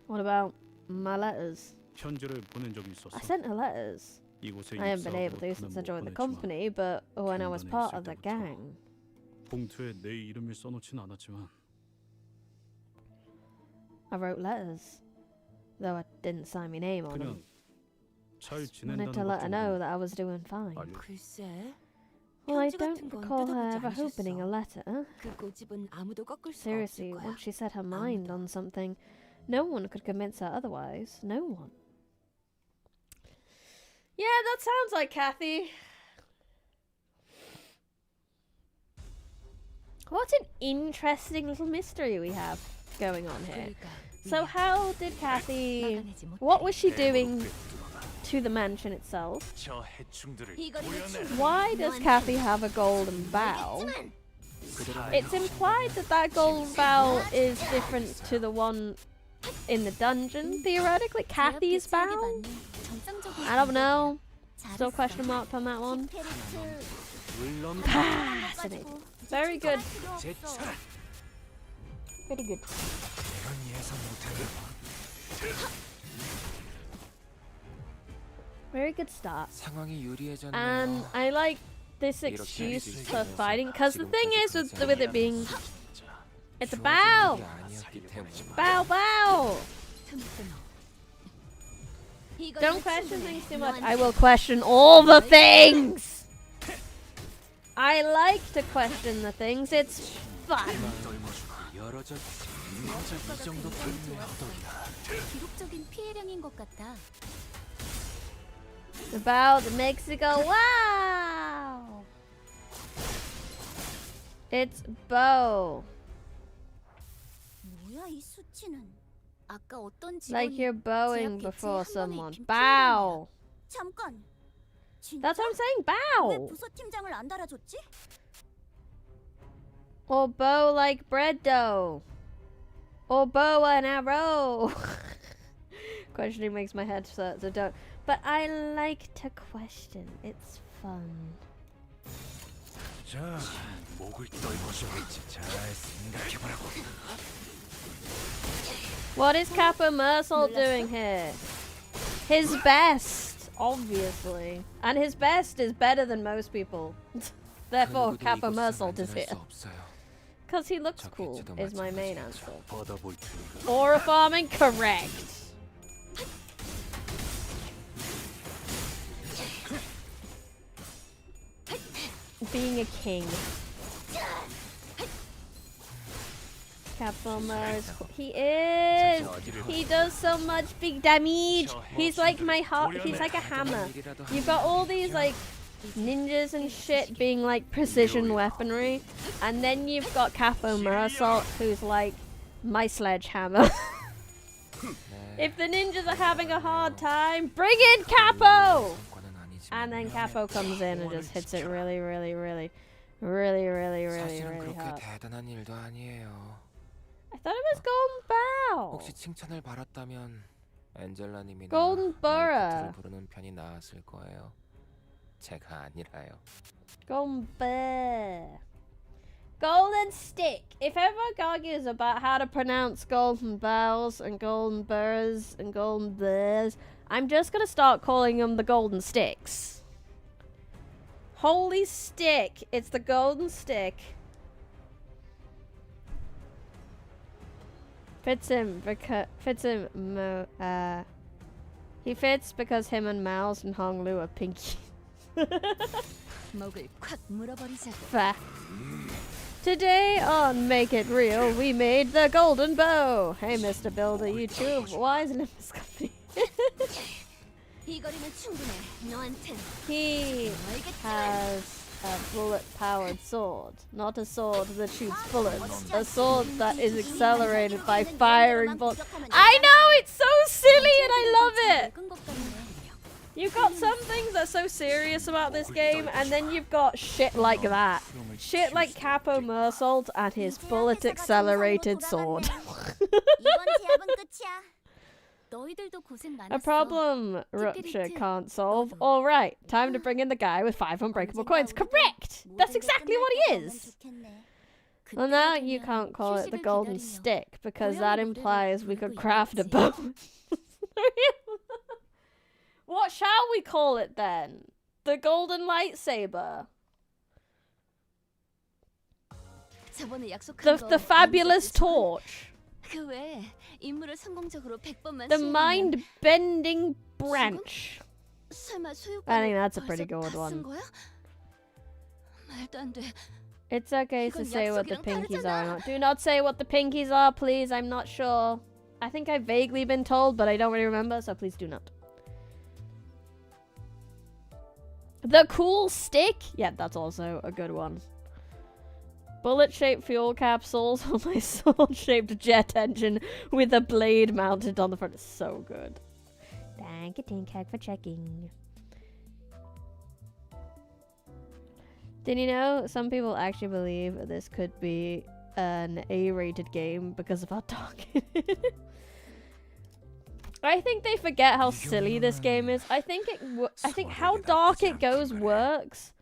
What about my letters? 편지를 보낸 적이 있었어. I sent her letters. 이곳에 I haven't been able 입사하고 to since I 못 joined the 보냈지만 company, but when I was 중간에 part 있을 of the 때부터 gang, 봉투에 내 이름을 써놓진 않았지만 I wrote letters, though I didn't sign my name on them. 그냥 잘 Wanted 지낸다는 to 것 let her know 정도는 that I was doing fine. 알려. 글쎄, Well, I 편지 don't 같은 건 recall her 뜯어보지 ever opening a 않으셨어. letter. 그 고집은 아무도 꺾을 수가 Seriously, 없을 거야. once she set her mind on something, no one could convince her otherwise. No one. Yeah, that sounds like Kathy. What an interesting little mystery we have going on here. 그러니까 So how did Kathy... 막아내지 못해. What was she doing to the mansion itself? 저 해충들을 이거는 보여내. Why does Kathy have a golden bow? It's implied that that golden bow is different to the one in the dungeon, theoretically. Kathy's bow? I don't know. Still question mark on that one. 물론 Fascinating. Very good. 제 차례. Very good. 이런 예상 못했네. Very good start. 상황이 유리해졌네요. And I like this excuse for fighting, because the thing is with it being... It's a bow! Bow, bow! Don't question things too much. I will question all the things! I like to question the things. It's fun. 열어져. 고작 이 정도 당뇨의 허덕이나. 기록적인 피해량인 것 같아. The bow that makes it go wow! It's bow. 뭐야 이 수치는? 아까 어떤 Like 직원이 you're bowing 제 앞에 before 제 한 번에 someone. 입힌 Bow! 잠깐. 진짜? That's what I'm saying, 왜 bow! 부서 팀장을 안 달아줬지? Or bow like bread dough. Or bow and arrow. Questioning makes my head hurt, so don't. But I like to question. It's fun. 자, 목을 떨궈줘. 잘 생각해보라고. What is Kappa Mersault doing here? His best, obviously. And his best is better than most people. Therefore, Kappa Mersault is here. Because he looks cool, is my main answer. 받아볼 테니까. Aura farming, correct. Being a king. Capoma is he is. He does so much big damage. He's like my heart. He's like a hammer. You've got all these like ninjas and shit being like precision weaponry, and then you've got Capo Mersault, who's like my sledgehammer. If the ninjas are having a hard time, bring in Capo! And then Capo comes in and just hits it really, really, really, really, really, really, really hard. 대단한 일도 아니에요. I thought it was Golden Bow. 혹시 칭찬을 받았다면 엔젤라님이나 Golden Borough. 마이크를 부르는 편이 나았을 거예요. 제가 아니라요. Golden Bear. Golden stick. If everyone argues about how to pronounce golden bells and golden burrs and golden bears, I'm just gonna start calling them the golden sticks. Holy stick! It's the golden stick. Fits him because he fits because him and Mouse and Hong Lu are pinky. 먹을 콱 물어버리자고. Fair. Today on Make It Real, we made the golden bow. Hey, Mr. Builder, you too. Why is Limbus Company? 이 거리면 충분해. 너한텐. He has a bullet-powered sword, not a sword that shoots bullets. A sword that is accelerated by firing bullets. I know, it's so silly and I love it. You've got some things that are so serious about this game, and then you've got shit like that. Shit like Capo Mersault and his bullet-accelerated sword. A problem Rupture can't solve. Alright, time to bring in the guy with 5 unbreakable coins. Correct! That's exactly what he is! Well, now you can't call it the golden stick, because that implies we could craft a bow. What shall we call it then? The golden lightsaber? The fabulous torch? The mind-bending branch? I think that's a pretty good one. It's okay to say what the pinkies are or not. Do not say what the pinkies are, please. I'm not sure. I think I've vaguely been told, but I don't really remember, so please do not. The cool stick? Yeah, that's also a good one. Bullet-shaped fuel capsules on my sword-shaped jet engine with a blade mounted on the front. It's so good. Thank you, Tinkhack, for checking. Did you know some people actually believe this could be an A-rated game because of how dark it is? I think they forget how silly this game is. I think how dark it goes works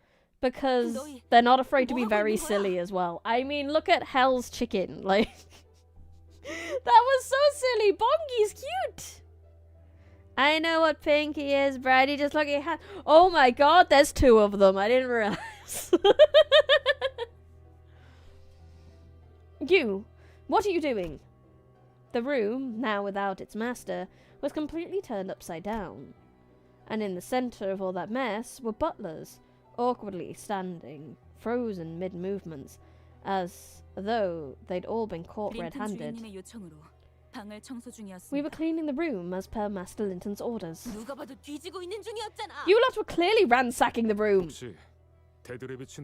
because they're not afraid to be very silly as well. I mean, look at Hell's Chicken. Like, that was so silly. Bongi's cute. I know what Pinky is, Brady. Just look at hat. Oh my god, there's 2 of them. I didn't realize. You, what are you doing? The room, now without its master, was completely turned upside down. And in the center of all that mess were butlers, awkwardly standing, frozen mid-movements, as though they'd all been caught red-handed. We were cleaning the room as per Master Linton's orders. You lot were clearly ransacking the room!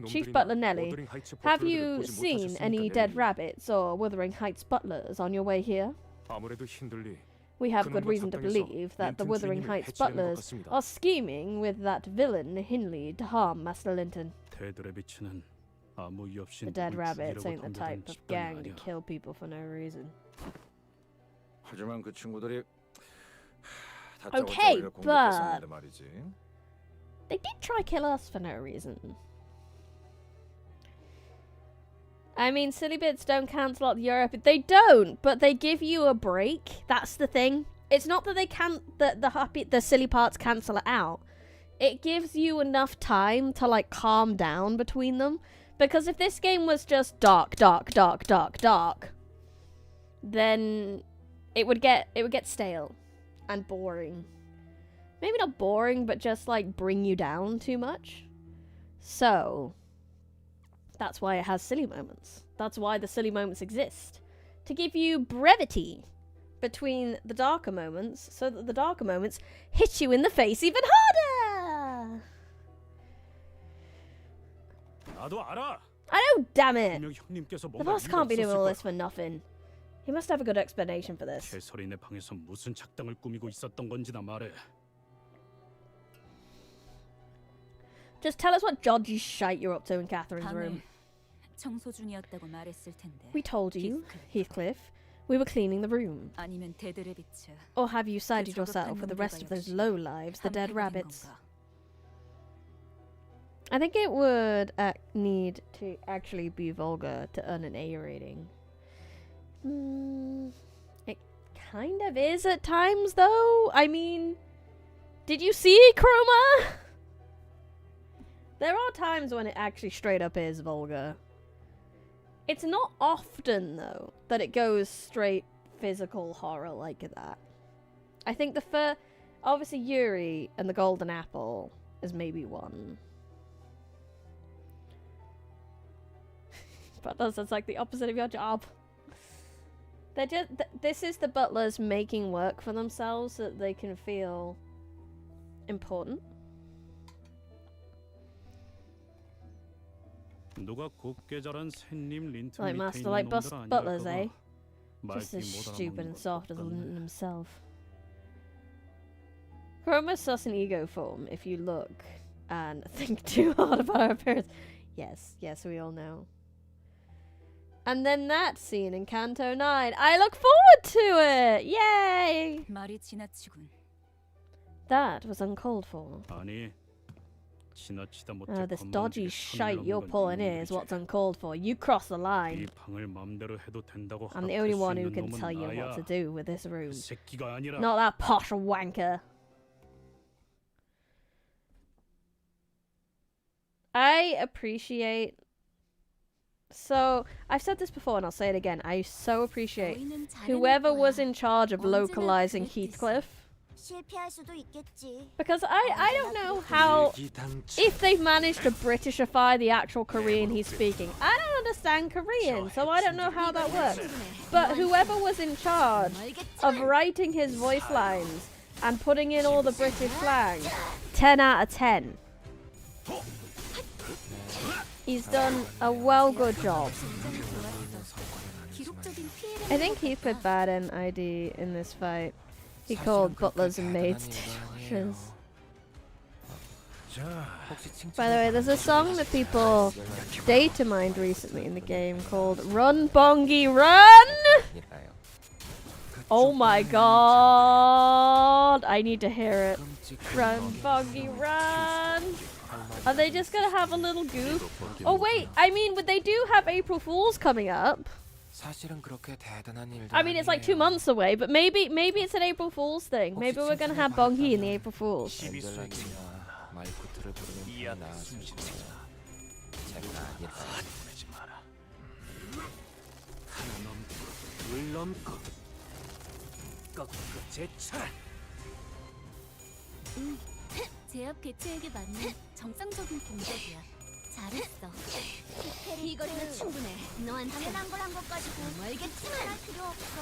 Chief Butler Nelly, have you seen any dead rabbits or Wuthering Heights butlers on your way here? We have good reason to believe that the Wuthering Heights butlers are scheming with that villain Hindley to harm Master Linton. The dead rabbits ain't the type of gang to kill people for no reason. Okay, but they did try kill us for no reason. I mean, silly bits don't cancel out Europe. They don't, but they give you a break. That's the thing. It's not that they can't, the silly parts cancel it out. It gives you enough time to like calm down between them. Because if this game was just dark, then it would get stale and boring. Maybe not boring, but just like bring you down too much. So that's why it has silly moments. That's why the silly moments exist. To give you brevity between the darker moments, so that the darker moments hit you in the face even harder! I know, damn it! The boss can't be doing all this for nothing. He must have a good explanation for this. Just tell us what dodgy shite you're up to in Catherine's room. We told you, Heathcliff, we were cleaning the room. Or have you sided yourself with the rest of those lowlives, the dead rabbits? I think it would need to actually be vulgar to earn an A rating. It kind of is at times, though. I mean, did you see Chroma? There are times when it actually straight up is vulgar. It's not often, though, that it goes straight physical horror like that. I think obviously Yuri and the Golden Apple is maybe one. But that's like the opposite of your job. They're just this is the butlers making work for themselves so that they can feel important. Like master, like butlers, eh? Just as stupid and soft as Linton himself. Chroma's sus an ego form if you look and think too hard about her appearance. Yes, we all know. And then that scene in Canto 9. I look forward to it! Yay! That was uncalled for. This dodgy shite you're pulling in is what's uncalled for. You cross the line. I'm the only one who can tell you what to do with this room. Not that posh wanker. I appreciate... So, I've said this before and I'll say it again. I so appreciate whoever was in charge of localizing Heathcliff. Because I don't know how... If they've managed to Britishify the actual Korean he's speaking. I don't understand Korean, so I don't know how that works. But whoever was in charge of writing his voice lines and putting in all the British slang, 10 out of 10. He's done a good job. I think he put bad in ID in this fight. He called butlers and maids dishwashers. By the way, there's a song that people data mined recently in the game called Run Bongi Run! Oh my god! I need to hear it. Run Bongi Run! Are they just gonna have a little goof? Oh wait, I mean, they do have April Fools coming up. I mean, it's like 2 months away, but maybe it's an April Fools thing. Maybe we're gonna have Bongi in the April Fools. 제압 개체에게 맞는 정상적인 공격이야. 잘했어. 이 거리는 충분해. 너한테 당연한 걸 한 것 가지고 알겠지만 할 필요 없어.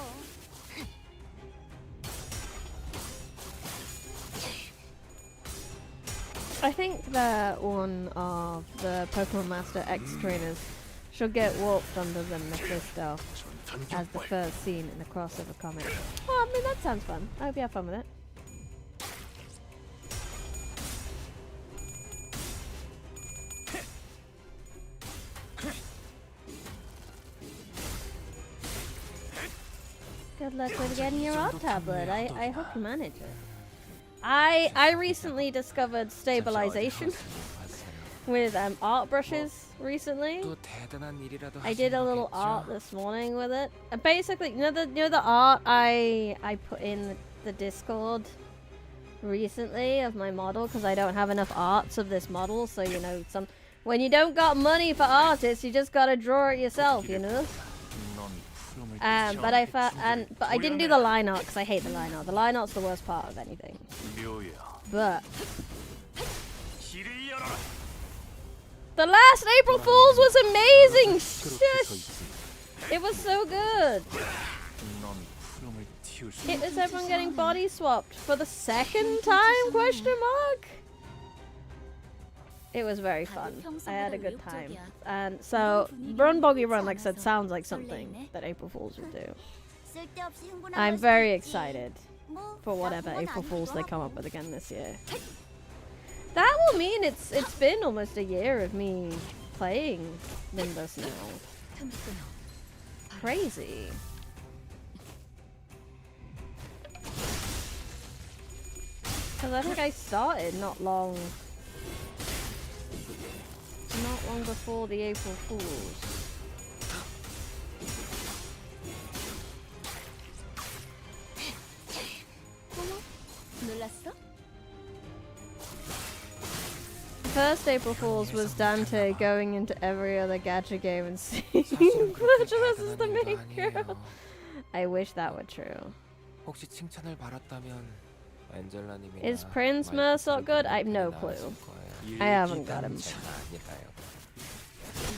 I think that one of the Pokemon Master X trainers should get warped under the Mephisto as the first scene in the crossover comic. Oh, I mean, that sounds fun. I hope you have fun with it. Good luck with getting your art tablet. I hope you manage it. I recently discovered stabilization with art brushes recently. I did a little art this morning with it. Basically, you know the art I put in the Discord recently of my model, because I don't have enough arts of this model. So you know, when you don't got money for artists, you just gotta draw it yourself, you know. But I didn't do the line art because I hate the line art. The line art's the worst part of anything. But the last April Fools was amazing. Shush. It was so good. Is everyone getting body swapped for the second time? Question mark. It was very fun. I had a good time. And so, Run Boggy Run, like I said, sounds like something that April Fools would do. I'm very excited for whatever April Fools they come up with again this year. That will mean it's been almost a year of me playing Limbus now. Crazy. Because I think I started not long not long before the April Fools. 놀랐어? First April Fools was Dante going into every other gacha game and seeing Virtuous as the main girl. I wish that were true. 혹시 칭찬을 받았다면 엔젤라님이나 Is Prince Mersault good? I have no clue. I haven't got him.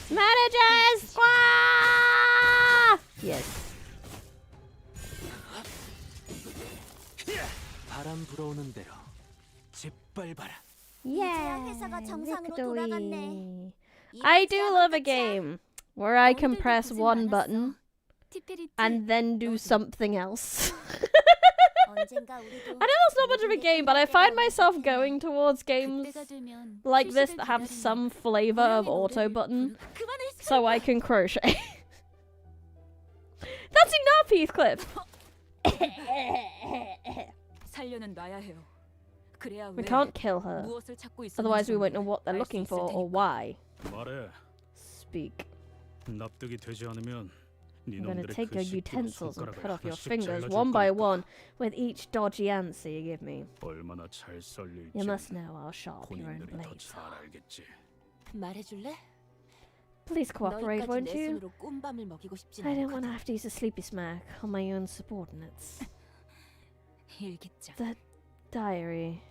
Managers! Squaw! Yes. 바람 불어오는 대로 짓밟아라. Yeah. 회사가 정상으로 돌아갔네. I do love a game where I can press one button and then do something else. I know it's not much of a game, but I find myself going towards games like this that have some flavor of auto button so I can crochet. That's enough, Heathcliff! We can't kill her, otherwise we won't know what they're looking for or why. 말해. Speak. 납득이 되지 않으면 I'm gonna 니놈들의 take 그 your 씹기로 utensils and 손가락을 cut off your 하나씩 fingers 잘라줄 one by 거니까. one with each dodgy answer you give me. 얼마나 잘 썰릴지 You must know how sharp your own 본인들이 더 blades 잘 are. 알겠지. 말해줄래? Please cooperate, 너희까지 won't 내 you? 손으로 꼼밤을 먹이고 싶진 I don't want to 않거든. have to use a sleepy smack on my own subordinates. 일기장. The diary.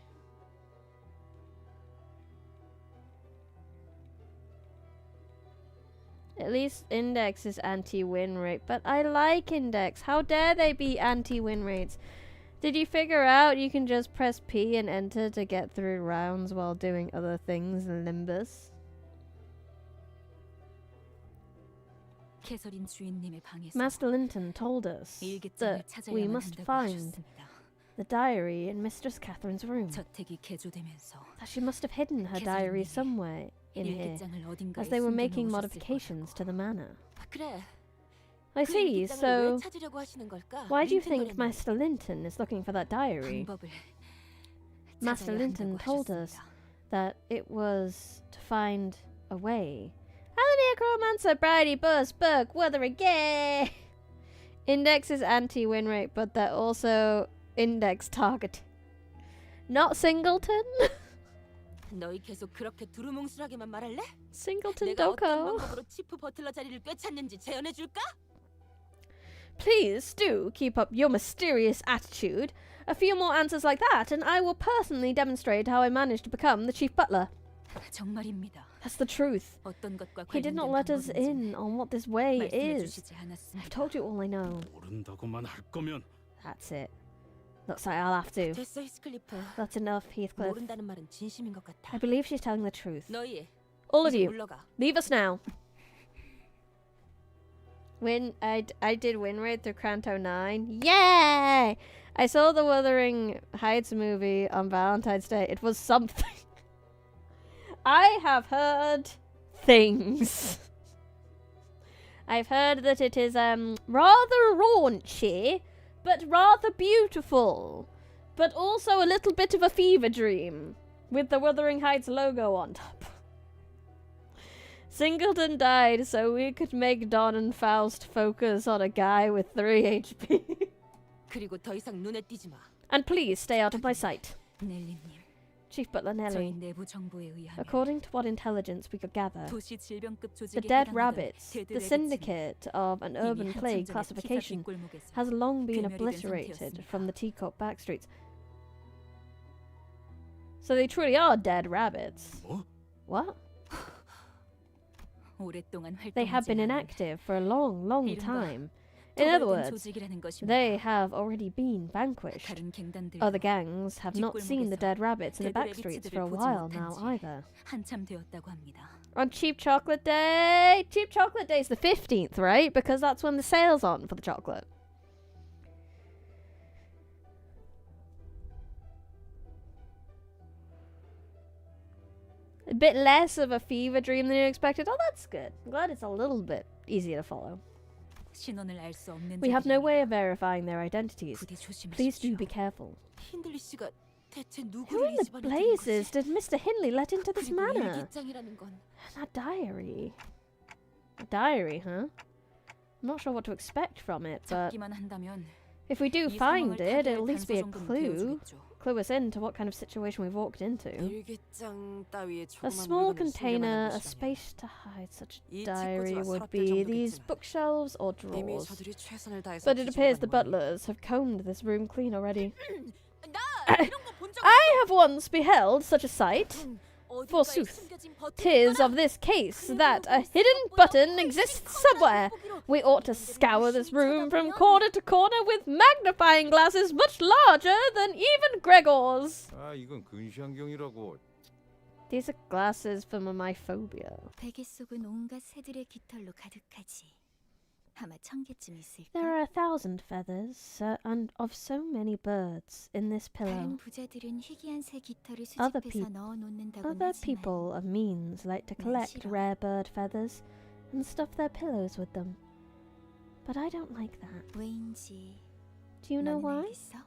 At least Index is anti-win rate, but I like Index. How dare they be anti-win rates? Did you figure out you can just press P and enter to get through rounds while doing other things in Limbus? 캐서린 주인님의 방에서 Master Linton told us 일기장을 that we 찾아야만 must 한다고 find 하셨습니다. the diary in Mistress Catherine's room. 저택이 개조되면서 That she must have hidden her diary somewhere in here, 일기장을 어딘가에 as they were making 숨겨놓으셨을 modifications to the manor. 거라고. 그래. I 그 see, 일기장을 so 왜 찾으려고 하시는 걸까? why do you 린튼 think 노래는 Master Linton is looking for that diary? 방법을 Master 찾아야 Linton 한다고 told us 하셨습니다. that it was to find a way. Necromancer, Bridie, Buzz, Bug, Wuthering, yay! Index is anti-win rate, but they're also index target. Not Singleton? 너희 계속 그렇게 두루뭉술하게만 말할래? Singleton 내가 어떤 Doko? 방법으로 치프 버틀러 자리를 꿰찼는지 재현해 줄까? Please do keep up your mysterious attitude. A few more answers like that, and I will personally demonstrate how I managed to become the chief butler. 정말입니다. That's the truth. 어떤 것과 He did not 관련된 let us 방법인지 in on what this way 말씀해 is. 주시지 I've 않았습니다. told you all I know. 모른다고만 할 거면 That's it. Looks like I'll have to. 됐어, 히스클리프. That's enough, Heathcliff. 모른다는 말은 진심인 것 같아. I believe she's telling the truth. 너희 All of 이제 you, 물러가. leave us now. I did win rate through Canto 9. Yay! I saw the Wuthering Heights movie on Valentine's Day. It was something. I have heard things. I've heard that it is rather raunchy, but rather beautiful, but also a little bit of a fever dream, with the Wuthering Heights logo on top. Singleton died so we could make Don and Faust focus on a guy with 3 HP. 그리고 더 이상 눈에 띄지 마. And please stay out of my sight. 넬리님, Chief Butler 저희 Nelly, 내부 정보에 의하면 according to what intelligence we could gather, 도시 질병급 the 조직에 Dead 해당하던 Rabbits, the 데드레드층이 syndicate of an 이미 urban 한참 plague 전에 classification, 피자 뒷골목에서 has long been 괴멸이 된 obliterated 상태였습니다. from the teacup backstreets. So they truly are dead rabbits. 뭐? What? 오랫동안 They have been 활동하지 않은 inactive for a long, long 이른바 time. In other 토벌된 words, 조직이라는 것입니다. they have already been vanquished. 다른 갱단들 Other gangs have not seen the dead rabbits in the 데드 backstreets 레비츠들을 for a 보지 while 못한 now 지 either. 한참 되었다고 합니다. On Cheap Chocolate Day! Cheap Chocolate Day is the 15th, right? Because that's when the sale's on for the chocolate. A bit less of a fever dream than you expected. Oh, that's good. I'm glad it's a little bit easier to follow. 신원을 알 수 없는 We have no 자들입니다. way of verifying their identities. 부디 조심하십시오. Please do be careful. 힌들리 씨가 대체 Who 누구를 in 이 the 집안에 들인 blazes 거지? did Mr. Hindley let into this 그리고 manor? 일기장이라는 건 That diary. A diary, huh? I'm not sure what to expect from it, but 잡기만 한다면 if we do 이 find 상황을 it, it'll 타개할 at least be a 단서 정도는 clue. 되어주겠죠. Clue us into what kind of situation we've walked into. 일기장 따위에 A 조그만 small 물건을 숨겨만 container, 한 a 곳이라면 space to hide such a 이 diary 책꽂이와 would 서랍들 be these 정도겠지만 bookshelves or 이미 drawers. 저들이 최선을 다해서 But it appears the 뒤집어간 모양이에요. butlers have combed this room clean already. 나 이런 거 본 적 I have once beheld such a sight. 어딘가에 forsooth, 숨겨진 버튼이 'Tis 있거나 of this case that a hidden button exists somewhere. We ought to scour this room from corner to corner with magnifying glasses much larger than even Gregor's. 아, 이건 근시안경이라고. These are glasses for my phobia. 베개 속은 온갖 새들의 깃털로 가득하지. 아마 1000개쯤 있을까? There are 1,000 feathers and of so many birds in this pillow. 다른 부자들은 희귀한 새 깃털을 Other 수집해서 넣어 놓는다고 Other 하지만 people of means like to 난 collect 싫어. rare bird feathers and stuff their pillows with them. But I don't like that. 왜인지 Do you know 너는 why? 알겠어?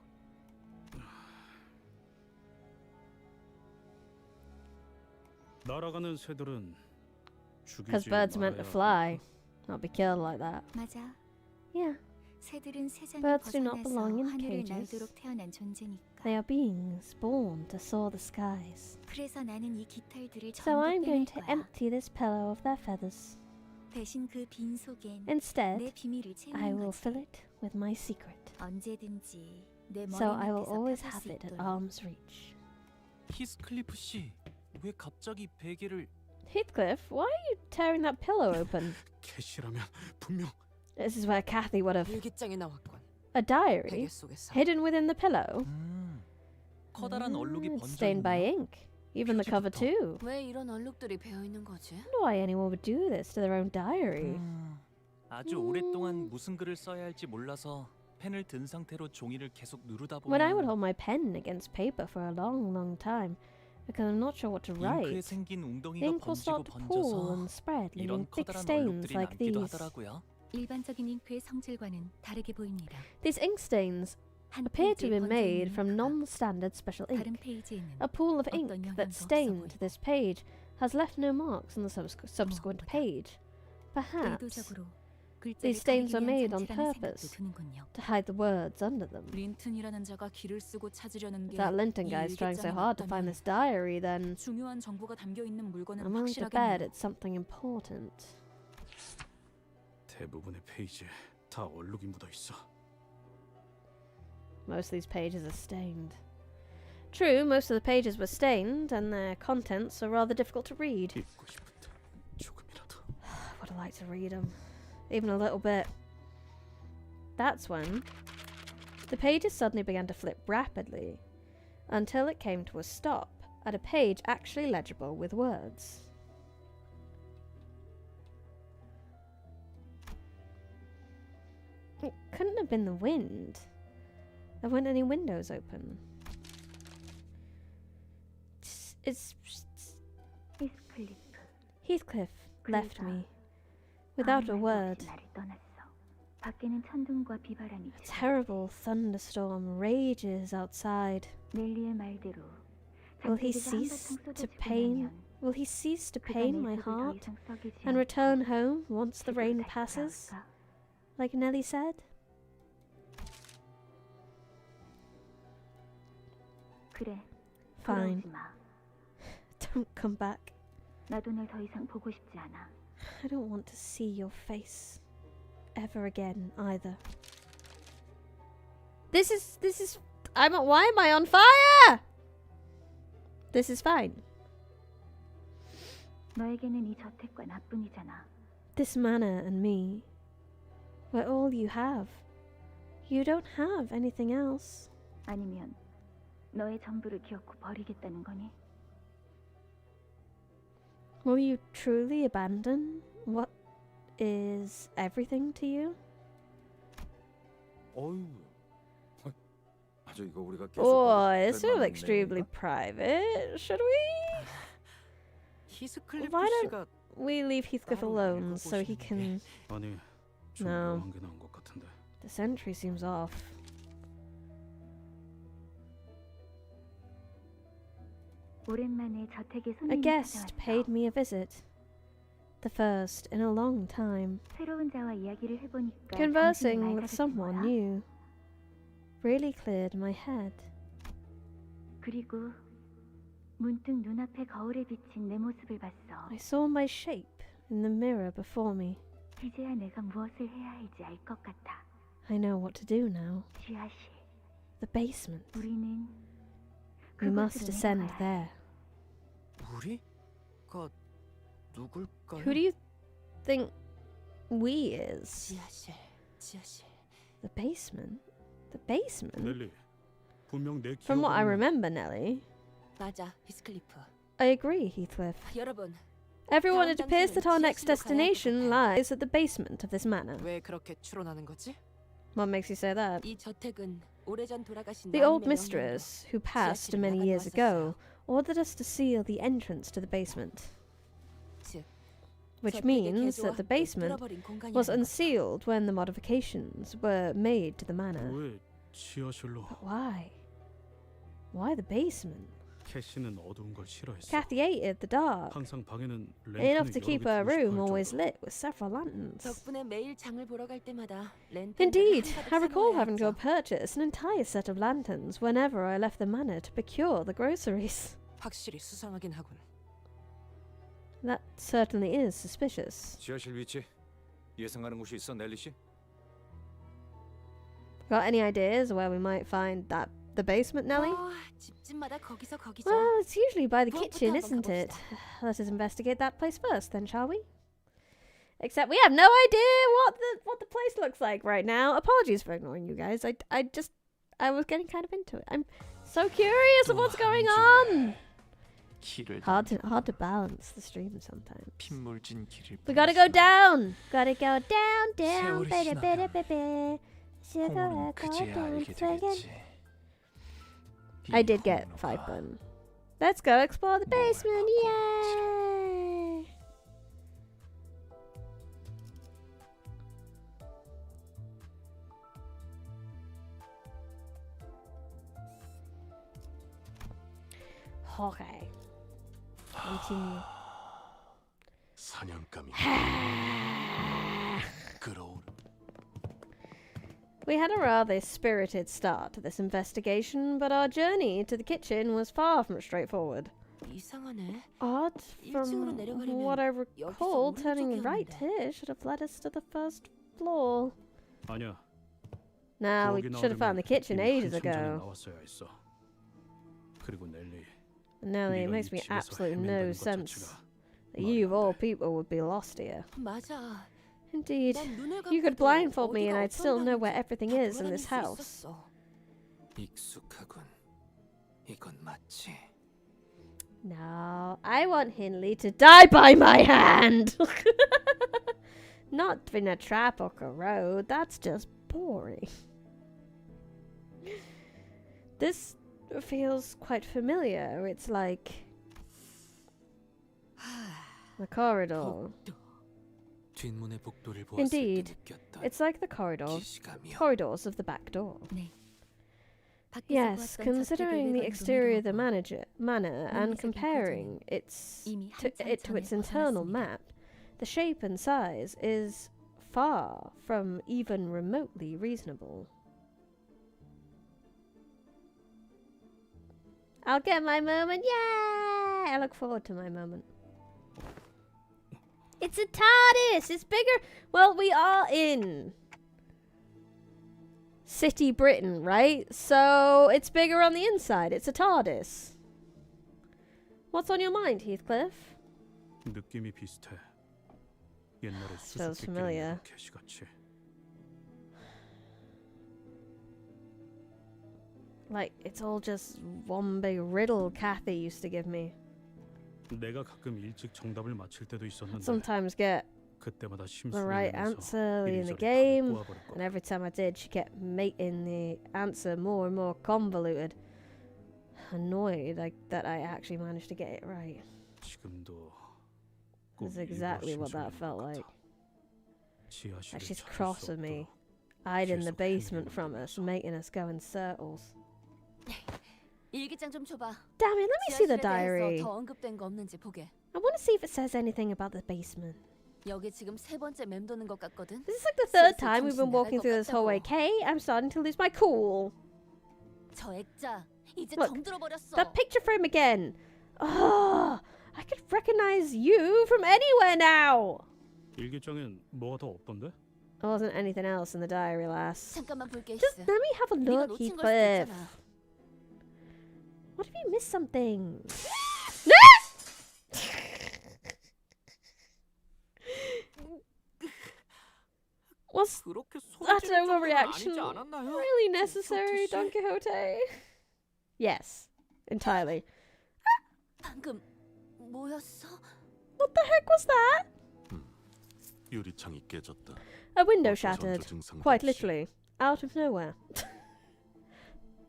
날아가는 새들은 Because 죽이지 birds are meant to 말아야 fly, not be killed like that. 맞아. Yeah, 새들은 새장을 Birds do not 벗어나서 belong in 하늘을 cages. 날도록 태어난 존재니까. they are beings born to soar the skies. 그래서 나는 이 깃털들을 So 전부 I'm 빼낼 going to 거야. empty this pillow of their feathers. 대신 그 빈 속엔 Instead, 내 비밀을 I 채우는 will 거지. fill it with my secret. 언제든지 내 머리 So I will 밑에서 always 찾을 have 수 it at 있도록. arm's reach. 히스클리프 씨, 왜 갑자기 베개를 Heathcliff, why are you tearing that pillow open? 캐시라면 분명 This is where Kathy would have. 일기장이 나왔군. A 베개 diary? 속에서. Hidden within the pillow? 커다란 얼룩이 It's 번져 stained by 있네요. ink. Even the cover too. 왜 이런 얼룩들이 배어 있는 거지? Wonder why anyone would do this to their own diary. 아주 오랫동안 무슨 글을 써야 할지 몰라서 펜을 든 상태로 종이를 계속 누르다 When I would 보면 hold my pen against paper for a long, long time, because I'm not sure what to 잉크에 write, 생긴 the 웅덩이가 ink will 번지고 start to pool 번져서 and spread, leaving 이런 thick 커다란 stains 얼룩들이 like 남기도 these. 하더라고요. 일반적인 잉크의 성질과는 다르게 보입니다. These ink stains 한 appear to 페이지에 have been 번져 made 있는 from 잉크가 non-standard special 다른 ink. 페이지에는 A pool of 어떤 ink that 영향도 stained 없어 this page has left no marks on the subsequent 무엇보다 page. Perhaps 의도적으로 글자를 these stains 가리기 are 위한 made on 장치라는 생각도 purpose. 드는군요. to hide the words under them. 린튼이라는 자가 길을 쓰고 찾으려는 If 게 that Linton 이 guy is trying so 일기장에 hard to find 맞다면 this diary, then 중요한 정보가 담겨 있는 물건은 I'm willing to bet 확실하겠네요. it's something important. 대부분의 페이지에 다 얼룩이 묻어 있어. Most of these pages are stained. True, most of the pages were stained, and their contents are rather difficult to read. 읽고 싶은데 조금이라도. Would I like to read them? Even a little bit. That's when the pages suddenly began to flip rapidly, until it came to a stop at a page actually legible with words. It couldn't have been the wind. There weren't any windows open. It's Heathcliff left me without a word. 밖에는 천둥과 비바람이 A terrible thunderstorm rages outside. 넬리의 말대로 Will he cease to pain? Will he cease to pain my heart and return home once the rain passes, like Nelly said? 그래. Fine. 돌아오지 마. Don't come back. 나도 널 더 이상 보고 싶지 않아. I don't want to see your face ever again either. This is why am I on fire? This is fine. 너에게는 이 저택과 나뿐이잖아. This manor and me, we're all you have. You don't have anything else. 아니면 너의 전부를 기어코 버리겠다는 거니? Will you truly abandon what is everything to you? 어유. 아주 이거 우리가 계속 Oh, it's 될 sort of 만한 extremely 내용인가? private. Should we? 히스클리프 Why don't 씨가 we leave Heathcliff 따로 alone so he 읽어보시는 can... 아니, 좀 No. 묘한 게 나온 것 같은데. The sentry seems off. 오랜만에 저택에 A 손님이 guest paid 찾아왔어. me a visit. The first in a long time. 새로운 자와 이야기를 해보니까 Conversing 정신이 with 맑아졌지 someone 뭐야. new really cleared my head. 그리고 문득 눈앞에 거울에 비친 내 모습을 봤어. I saw my shape in the mirror before me. 이제야 내가 무엇을 해야 할지 알 것 같아. I know what to do now. 지하실. The basement. 우리는 We must 그곳으로 descend 내려가야 해. there. 우리가 누굴까요? Who do you think we is? 지하실. The basement? The basement? 넬리, 분명 내 From what I 기억으로는 remember, Nelly. 맞아, 히스클리프. I agree, Heathcliff. 여러분, Everyone, it appears that our next 지하실로 가야 destination 할 것 같아요. lies at the basement of this manor. 왜 그렇게 추론하는 거지? What makes you say that? 이 저택은 오래전 돌아가신 The old 마님의 mistress, who passed 지하실에 many years 나가려왔었어요. ago, ordered us to seal the entrance to the basement, 즉, which 저택의 means 개조와 that the 함께 basement 뚫어버린 공간이라는 was 거죠. unsealed when the modifications were made to the manor. 왜 지하실로? But why? Why the basement? 캐시는 어두운 걸 싫어했어. Kathy hated the dark, 항상 방에는 enough 랜턴을 to 여러 keep 개 her 두고 싶어 room 할 always 정도로. lit with several lanterns. 덕분에 매일 장을 보러 갈 때마다 랜턴을 Indeed, 한가득 I recall 사모아야 having to 했죠. purchase an entire set of lanterns whenever I left the manor to procure the groceries. 확실히 수상하긴 하군. That certainly is suspicious. 지하실 위치 예상하는 곳이 있어, 넬리 씨? Got any ideas where we might find the basement, Nelly? 집집마다 거기서 거기죠. Well, it's usually by the 부엌부터 kitchen, 한번 isn't it? 가봅시다. Let us investigate that place first, then, shall we? Except we have no idea what the place looks like right now. Apologies for ignoring you guys. I was getting kind of into it. I'm so curious of what's going on. 길을 Hard to balance the stream sometimes. 핏물진 길을 We gotta go 보면서 down. Gotta go down, 세월이 baby, baby, 지나면 baby. 홍우는 그제야 알게 되겠지. I 이 did get 홍우가 5 bun. Let's go explore the 뭘 basement. 갖고 Yay! Okay. Continue. 사냥감이 끌어오르. We had a rather spirited start to this investigation, but our journey to the kitchen was far from straightforward. 이상하네. Odd, 일층으로 from 내려가려면 what I recall, 여기서 turning right 오른쪽이었는데. here should have led us to the first floor. 아니야. Nah, we 부엌이 should have found the kitchen 이미 ages 한참 전에 ago. 나왔어야 했어. 그리고 넬리, Nelly, it 우리가 makes 이 me 집에서 absolutely no 헤맨다는 것 sense 자체가 that you, of 말도 안 all 돼. people, would be lost here. 맞아. Indeed, 난 눈을 you could 감고도 blindfold me and 어디가 I'd still 어떤 know where 방인지 everything 다 is in 돌아다닐 this 수 house. 있었어. 익숙하군. 이건 맞지? No, I want Hindley to die by my hand! Not in a trap or corrode, that's just boring. This feels quite familiar. It's like the corridor. 뒷문의 복도를 보았을 Indeed, 때 느꼈던 It's like the 기시감이여. corridors of the back door. 네. 밖에서 Yes, 보았던 considering the 저택의 exterior of the 외관으로 manor and 눈이 comparing 새긴 이미 한참 it to its 전에 internal 벗어났습니다. map, the shape and size is far from even remotely reasonable. I'll get my moment. Yay! I look forward to my moment. It's a TARDIS! It's bigger! Well, we are in City Britain, right? So it's bigger on the inside. It's a TARDIS. What's on your mind, Heathcliff? 느낌이 비슷해. 옛날에 Smells 수수께끼를 familiar. 내던 캐시 같이. Like, it's all just one big riddle Kathy used to give me. 내가 가끔 일찍 정답을 맞힐 때도 있었는데 Sometimes get 그때마다 the right 심술을 answer in the 이리저리 game, 답을 꼬아버릴 and 거야. every time I did, she kept making the answer more and more convoluted. Annoyed that I actually managed to get it right. 지금도 꼭 That's 일부러 exactly what that 심술하는 felt 것 like. 같아. 지하실을 Like she's 찾을 cross 수 with me, 없도록 hiding the 계속 basement 헤매고 from us, 있는 making us go in circles. 일기장 좀 줘봐. Damn it, let me see the 지하실에 diary. 대해서 더 언급된 거 없는지 보게. I want to see if it says anything about the basement. 여기 지금 세 번째 맴도는 것 같거든. This is like the third 슬슬 time we've been 정신 walking 나갈 through 것 this hallway. 같다고. Kay, I'm starting to lose my cool. 저 액자 이제 Look, 정들어 버렸어. That picture frame again. Oh, I could recognize you from anywhere now. 일기장엔 뭐가 더 없던데? There wasn't anything else in the diary, lass. 잠깐만 볼게. Just 히스. let me have a 네가 look, 놓친 걸 수도 Heathcliff. 있잖아. What if you missed something? Was 그렇게 that 소리 지를 정도는 overreaction 아니지 않았나요? really necessary, 씨. Don Quixote? Yes, entirely. 방금 뭐였어? What the heck was that? 유리창이 깨졌다. A window 어떤 shattered, 전조 증상도 quite 없이. literally, out of nowhere.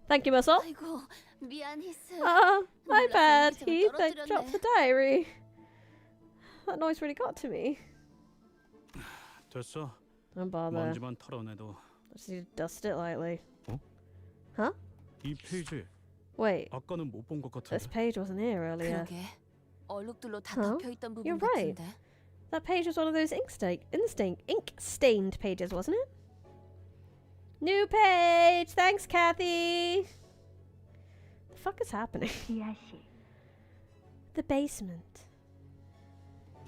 Thank you, Muscle. 아이고 미안 히스. My 몰라서 bad, 일기장을 Heath. I 떨어뜨렸네. dropped the diary. That noise really got to me. 됐어. Don't bother. 먼지만 털어내도. Just need to dust it lightly. 이 페이지 Wait, 아까는 못 본 것 this 같은데. page wasn't here earlier. 그러게 얼룩들로 다 Huh? 덮여 있던 부분 You're right. 같은데. That page was one of those ink-stained pages, wasn't it? New page! Thanks, Kathy! The fuck is happening? 지하실. The basement.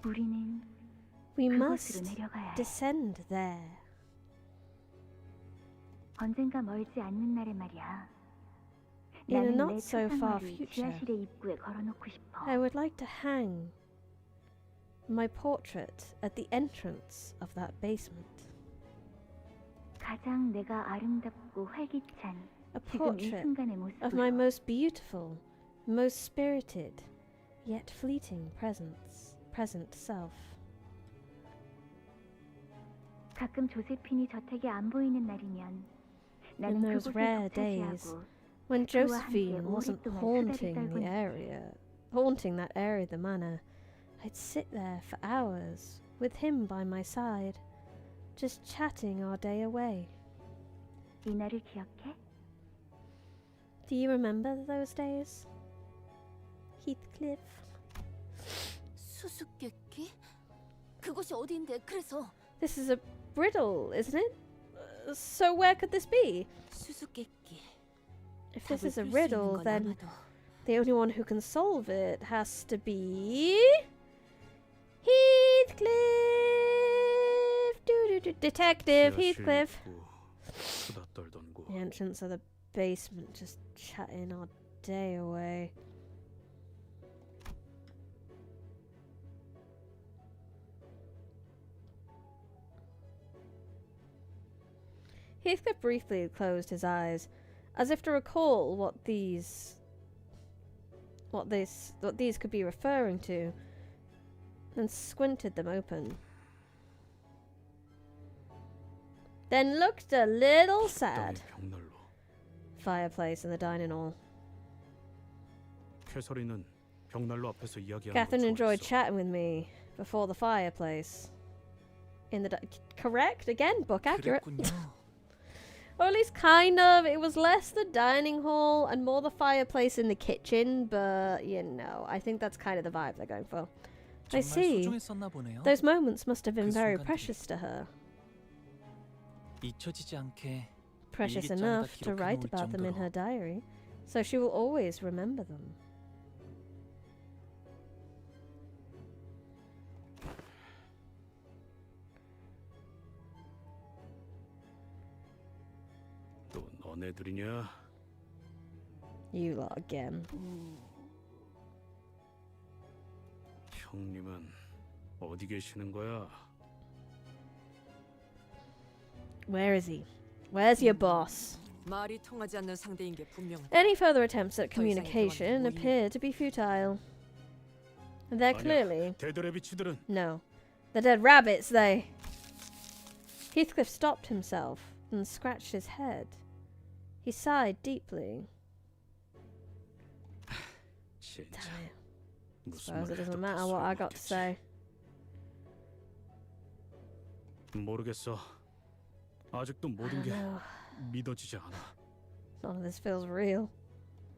우리는 We 그곳으로 must 내려가야 해. descend there. 언젠가 멀지 않는 날에 말이야. In a 나는 내 not so far 초상화를 future, 지하실의 입구에 걸어놓고 싶어. I would like to hang my portrait at the entrance of that basement. 가장 내가 아름답고 활기찬 A 지금 이 portrait 순간의 of my 모습으로 most beautiful, most spirited, yet fleeting present self. 가끔 조세핀이 저택에 안 보이는 날이면 나는 In those 그곳을 rare days 독차지하고 when 그와 Josephine 함께 wasn't 오랫동안 haunting 수다를 the 떨곤 area, haunting that area of the manor, I'd sit there for hours with him by my side, just chatting our day away. 이 날을 기억해? Do you remember those days, Heathcliff? 수수께끼? 그곳이 어디인데? 그래서 This is a riddle, isn't it? So where could this be? 수수께끼. If this 답을 is a 풀 수 있는 riddle, 건 then 아마도 the only one who can solve it has to be Heathcliff. Detective 지하실 Heathcliff. 입구, 수다 떨던 곳. The entrance of the basement, just chatting our day away. Heathcliff briefly closed his eyes, as if to recall what these could be referring to, and squinted them open. Then looked a little sad. 땅의 벽난로. Fireplace in the dining hall. 캐서린은 벽난로 앞에서 이야기하는 Catherine 걸 enjoyed 좋아했어. chatting with me before the fireplace. In the correct again, book accurate. 그랬군요. Or at least kind of. It was less the dining hall and more the fireplace in the kitchen, but you know, I think that's kind of the vibe they're going for. I 정말 see. 소중했었나 보네요. Those moments must have been 그 very 순간들이. precious to her. 잊혀지지 않게 Precious 일기장에다 enough to 기록해 write 놓을 about them in 정도로. her diary, so she will always remember them. 또 너네들이냐? You lot again. 형님은 어디 계시는 거야? Where is he? Where's your boss? 말이 통하지 않는 상대인 게 분명하다. Any further attempts at 더 이상의 communication 대화는 appear to be futile. They're clearly 데드레비치들은 no. The dead rabbits, they. Heathcliff stopped himself and scratched his head. He sighed deeply. 진짜 Damn it. 무슨 Suppose it 말 doesn't 해도 matter what I got to 소용없겠지. say. 모르겠어. 아직도 I 모든 don't 게 know. 믿어지지 않아. None of this feels real.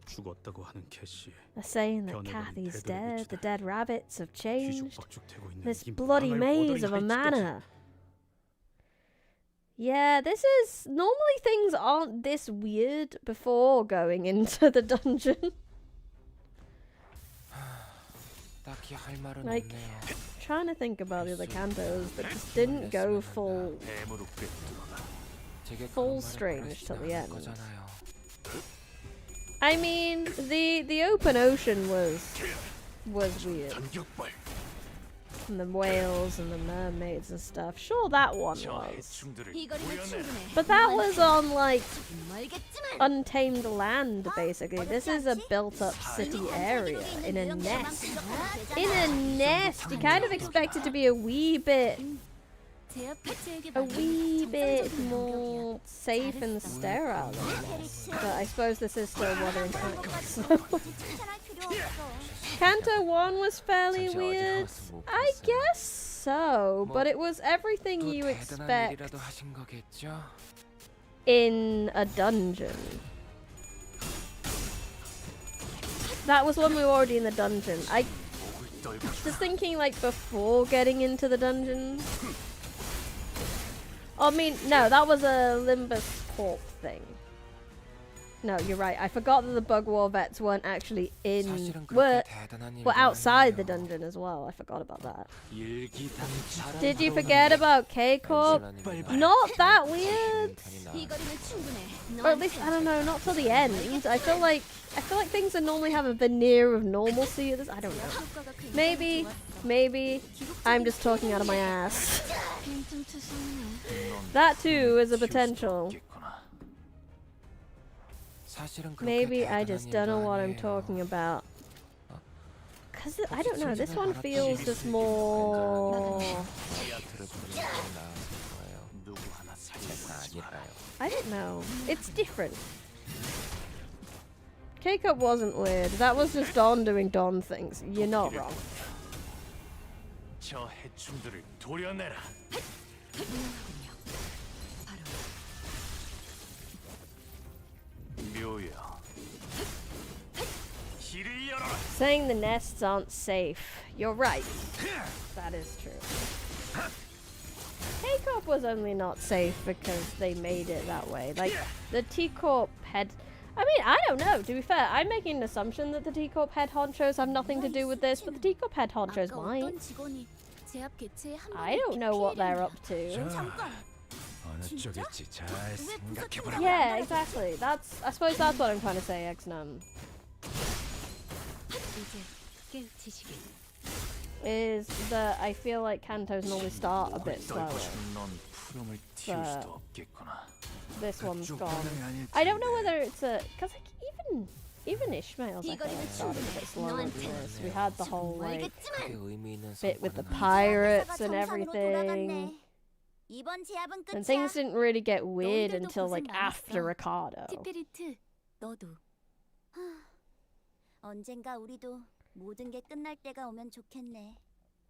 죽었다고 하는 캐시. They're saying that 변해버린 Kathy's 패들의 dead, the 빛이다. dead rabbits have changed. 뒤죽박죽되고 있는 This 이 bloody 망할 maze 버더링 of a 할지까지. manor. Yeah, this is... Normally things aren't this weird before going into the dungeon. 딱히 할 말은 Like- 없네요. Trying to think about the other cantos that just didn't go full 뱀으로 꿰뚫어라. 제게 full 그런 말을 strange till the 버리시나 end. 거잖아요. I mean, the open ocean was weird. 전격발. And the whales and the mermaids and stuff. Sure, that one 저 was. 해충들을 이 거리는 보여내라. 충분해. But that was on, like, 멀겠지만 untamed land, basically. This is a built-up city area in a nest. In a nest! You kind of expect it to be a wee bit more safe and sterile than this. But I suppose this is still Wuthering Heights. So. Canto 1 was fairly 잠시 어디 weird. 가서 못 I 봤어요. guess so, but it was everything 또 you 대단한 expect 일이라도 하신 거겠죠? in a dungeon. That was when we were already in the dungeon. I 목을 떨고 just thinking like before getting into the dungeon. I mean, no, that was a Limbus Corp thing. No, you're right. I forgot that the Bug War vets weren't actually in 사실은 were 그렇게 대단한 일도 outside the 아니에요. dungeon as well. I forgot about that. 일기당처럼 Did you forget about K-Corp? Not that weird. 이 거리는 충분해. Or at least I don't know, not till the end. I feel like things that normally have a veneer of normalcy. I don't know. Maybe I'm just talking out of my ass. That too is a potential. 사실은 그렇게 Maybe I 대단한 just don't know 일도 what I'm 아니에요. talking about. Cause I don't know. This one feels just more. 지하철을 부르는 게 나을 거예요. 누구 하나 살릴 제가 아니라요. I don't know. It's different. K-Cup wasn't weird. That was just Don doing Don things. You're not wrong. 저 해충들을 도려내라. 묘야. 길을 열어라. Saying the nests aren't safe. You're right. That is true. K-Corp was only not safe because they made it that way. Like, the T-Corp head... I mean, I don't know. To be fair, I'm making an assumption that the T-Corp head honchos have nothing to do with this, but the T-Corp head honchos 아까 might. 어떤 직원이 제압 개체에 한 I 번에 don't know what they're 피해를 up to. 잠깐. 어느 쪽일지 잘 생각해보라. Yeah, exactly. I suppose that's what I'm trying to say, Xnum. 이제 깨우치시길. Is that I feel like Cantos normally start a bit slower. 넌 푸름을 틔울 수도 없겠구나. This one's 그쪽 gone. 방향이 아닐 I don't know 텐데. whether it's a... Because like, even Ishmael's I feel like started a bit slower than this. We had the whole like 크게 의미 있는 bit with the 성과는 pirates and everything. 이번 제압은 And 끝이야. things didn't really get weird 너희들도 until like 고생 after 많았어. Ricardo. 티피리트, 너도. 언젠가 우리도 모든 게 끝날 때가 오면 좋겠네.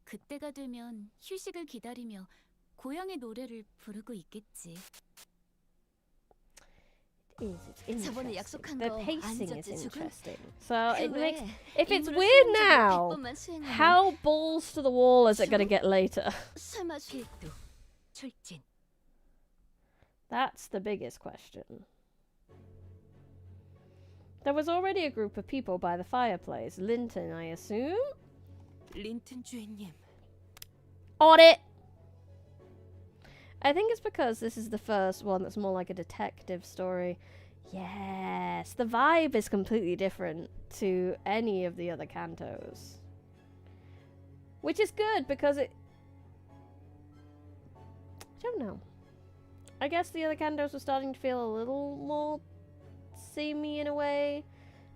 그때가 되면 휴식을 기다리며 고향의 노래를 부르고 있겠지. It's 저번에 interesting. 약속한 The 거 pacing is 안 졌지, 죽은? interesting. So it makes... If it's 임무를 weird 수행자가 now, 100번만 수행하면 how balls to the wall is it going to get later? 설마 필두, 출진. That's the biggest question. There was already a group of people by the fireplace. Linton, I assume? 린튼 주인님. On it! I think it's because this is the first one that's more like a detective story. Yes, the vibe is completely different to any of the other cantos. Which is good because it... I don't know. I guess the other cantos were starting to feel a little more samey in a way.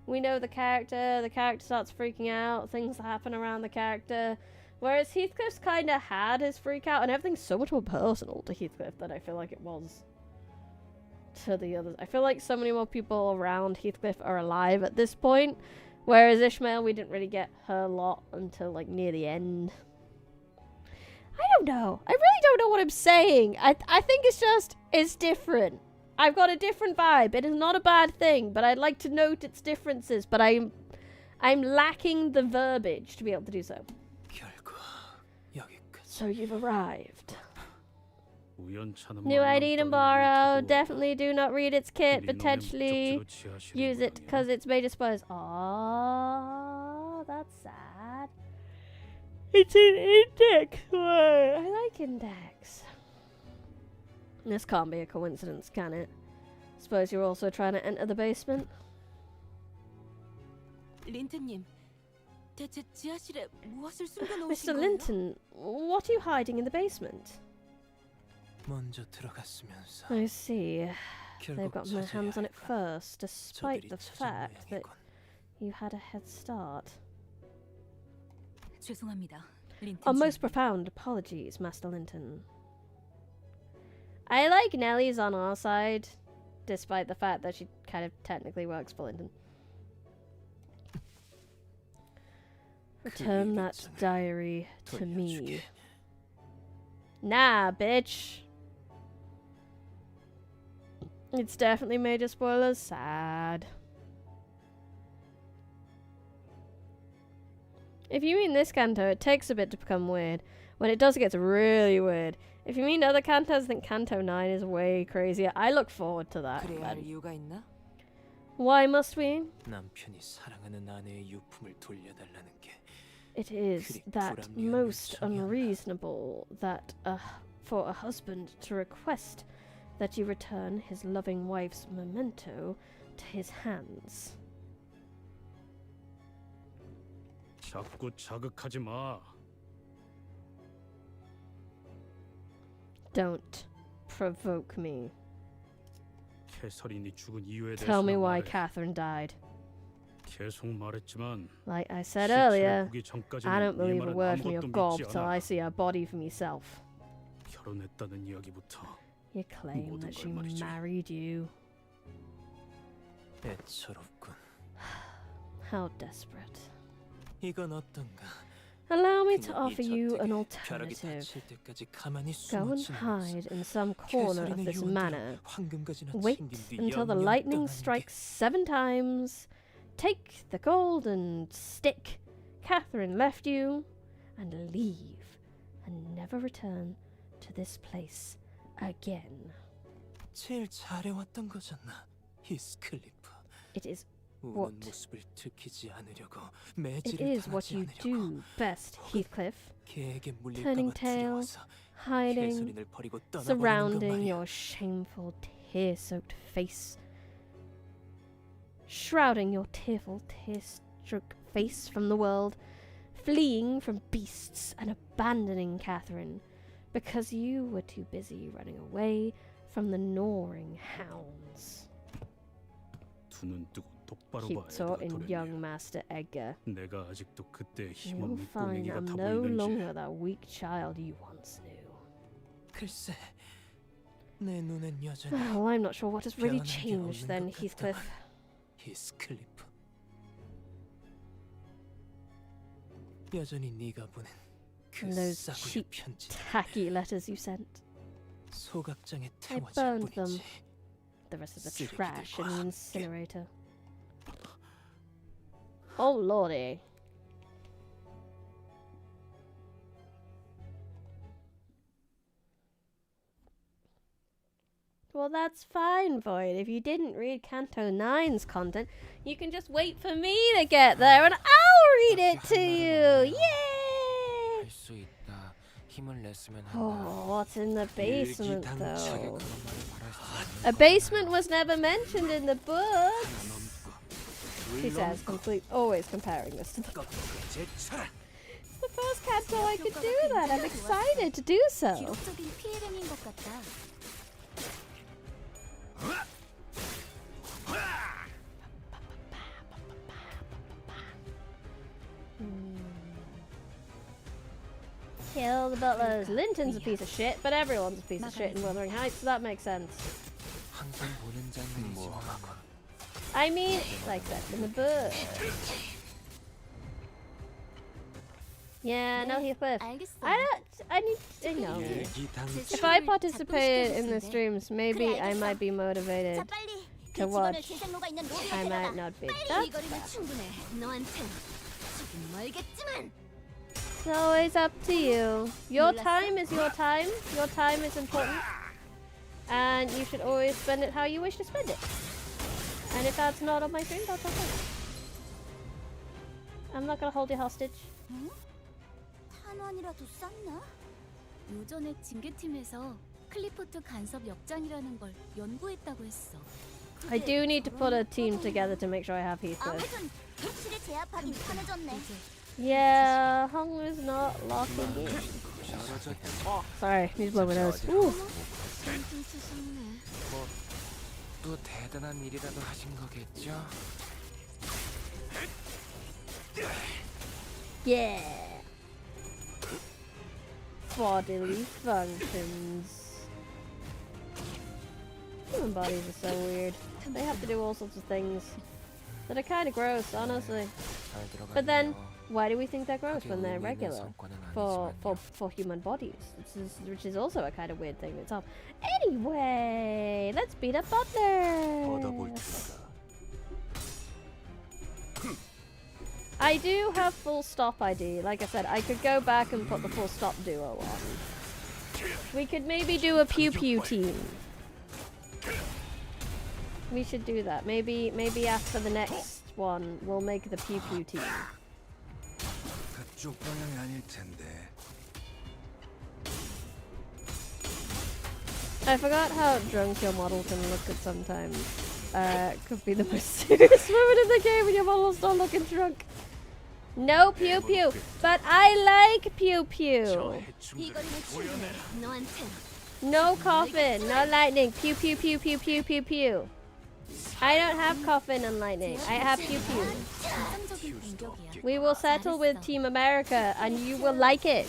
We know the character starts freaking out, things happen around the character. Whereas Heathcliff's kind of had his freak out, and everything's so much more personal to Heathcliff than I feel like it was to the others. I feel like so many more people around Heathcliff are alive at this point, whereas Ishmael, we didn't really get her lot until like near the end. I don't know. I really don't know what I'm saying. I think it's just, it's different. I've got a different vibe. It is not a bad thing, but I'd like to note its differences. But I'm lacking the verbiage to be able to do so. 결국 여기까지. So you've arrived. 우연찮은 New ID to 만남 borrow. 따위는 Definitely do not read its kit. 우리 Potentially 놈은 쪽지로 취하시는 use it 거 because 아니야? it's major spoilers. Oh, that's sad. It's an index word. I like index. This can't be a coincidence, can it? Suppose you're also trying to enter the basement? 린튼님, 대체 지하실에 무엇을 숨겨놓으신 Mr. 거예요? Linton, what are you hiding in the basement? 먼저 들어갔으면서 I see. They've 결국 got their hands on it 찾아야 first, despite 저들이 the 찾은 fact that 모양이군. you had a head start. 죄송합니다. 린튼 Our 씨. most profound apologies, Master Linton. I like Nelly's on our side, despite the fact that she kind of technically works for Linton. Return that diary to me. Nah, bitch. It's definitely major spoilers. Sad. If you mean this Canto, it takes a bit to become weird. When it does, it gets really weird. If you mean other Cantos, I think Canto 9 is way crazier. I look forward to that. 그래야 but 할 이유가 있나? why must we? 남편이 사랑하는 아내의 유품을 돌려달라는 게 It is 그리 that 불합리한 most 요청이었나? unreasonable that for a husband to request that you return his loving wife's memento to his hands. 자꾸 자극하지 마. Don't provoke me. 캐서린이 죽은 이유에 Tell me 대해서 why 말해. Catherine died. 계속 말했지만 Like I said 시체를 earlier, 보기 전까지는 I don't 네 believe a 말은 word from your 아무것도 gob 믿지 till 않아. I see her body for myself. 결혼했다는 이야기부터 You claim 모든 that 걸 she 말이지. married you. 애처롭군. How desperate. 이건 어떤가? Allow me to 그냥 offer 이 you an 저택에 벼락이 alternative. 닫힐 때까지 가만히 Go and 숨었지 hide in some corner of 캐서린의 this 유언대로 manor. 황금까지나 Wait 챙긴 뒤 until the 영영 lightning 떠나는 게 strikes 7 times. Take the golden stick Catherine left you and leave and never return to this place again. 제일 잘해왔던 거잖아, 히스클리프. It is 우는 What? 모습을 들키지 않으려고 it 매질을 is what 당하지 you 않으려고 do best, Heathcliff. 개에게 Turning 물릴까봐 tail, 두려워서 hiding, 캐서린을 버리고 떠나버리는 거 surrounding 말이야. your shameful, tear-soaked face. Shrouding your tearful, tear-soaked face from the world. Fleeing from beasts and abandoning Catherine. Because you were too busy running away from the gnawing hounds. 두 눈 뜨고 똑바로 Keep 봐, taught in 에드가 young 도련님. Master Edgar. 내가 아직도 그때 You'll 힘없는 find 꼬맹이 I'm 같아 no 보이는지. longer that weak child you once knew. 글쎄, 내 눈엔 여전히 Well, I'm not sure what has really 변한 게 changed 없는 then, 것 Heathcliff. 같다. 히스클리프. 여전히 네가 보낸 그 And those 싸구려 cheap, 편지 tacky letters you sent. 소각장에 I 태워질 burned them. 뿐이지. The rest of the 쓰레기들과 trash in the 함께. incinerator. Oh lordy. Well, that's fine, Void. If you didn't read Canto 9's content, you can just wait for me to get there and I'll read it to you! Yay! 할 수 있다. 힘을 냈으면 Oh, 한다. what's in the basement, 자기 though? 그런 말을 바랄 수 A basement was never mentioned in the book. He says, always comparing this to the It's the first Canto I could do that. I'm excited to do so. 기록적인 피해량인 것 같다. Kill the butlers. Linton's a piece of shit, but everyone's a piece of shit in Wuthering Heights, so that makes sense. 항상 보는 장면이지만 I mean, like I said in the book. Yeah, no, he's with. 알겠어. I need to know. 일기당초. If I participate in the streams, maybe I might be motivated 자, 빨리. to 그 직원을 watch. 재생로가 있는 I 로비로 might 데려가. not be. 빨리 이 That's 거리는 bad. 충분해. 너한텐 조금 멀겠지만. It's always up to you. Your 몰랐어? time is your time. Your time is important. And you should always spend it how you wish to spend it. And if that's not on my stream, that's okay. I'm not gonna hold you hostage. 응? 탄환이라도 쌌나? 요전에 징계팀에서 클리포트 간섭 역장이라는 걸 연구했다고 했어. I do need to put a team together to make sure I have Heathcliff. 아무튼 확실히 제압하긴 편해졌네. Yeah, Hong is not locking in. Sorry, need to blow my nose. Ooh. 좀 수상해. 또 대단한 일이라도 하신 거겠죠? Yeah. Bodily functions. Human bodies are so weird. They have to do all sorts of things that are kind of gross, honestly. 잘 But then, 들어갔네요. why do we think they're gross when they're 의미 있는 regular 성과는 for 아니지만요. human bodies? Which is also a kind of weird thing itself. Anyway, let's beat up Butler. I do have full stop ID. Like I said, I could go back and put the full stop duo on. We could maybe do a pew pew team. We should do that. Maybe after the next one, we'll make the pew pew team. 그쪽 방향이 아닐 텐데. I forgot how drunk your model can look at sometimes. Could be the most serious moment in the game when your model start looking drunk. No pew pew, but I like pew pew. 이 거리는 충분해. 너한텐 No coffin, no lightning. Pew pew pew pew pew pew pew. I don't have coffin and lightning. I have pew pew. 정상적인 공격이야. We will settle with Team America, and you will like it.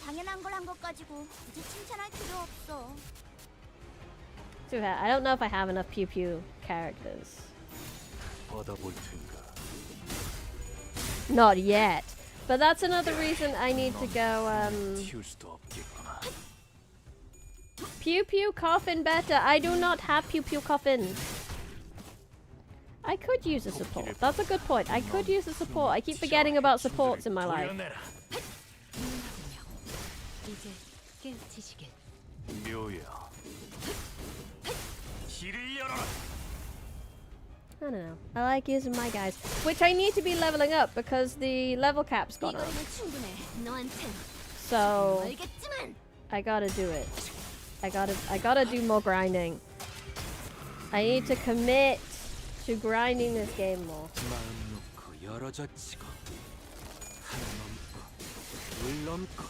당연한 걸 한 것 가지고 굳이 칭찬할 필요 없어. Too bad. I don't know if I have enough pew pew characters. 받아볼 텐가. Not yet. But that's another reason I need to go, 튀울 수도 없겠구나. Pew pew coffin better. I do not have pew pew coffin. I could use a support. That's a good point. I could use a support. I keep forgetting about supports in my life. 이제 깨우치시길. 묘야. 길을 열어라. I don't know. I like using my guys. Which I need to be leveling up because the level cap's 이 gone up. 거리는 충분해. 너한텐 So 멀겠지만. I gotta do it. I gotta do more grinding. I need to commit to grinding this game more. 마음 놓고 열어젖히고 하나 넘고 둘 넘고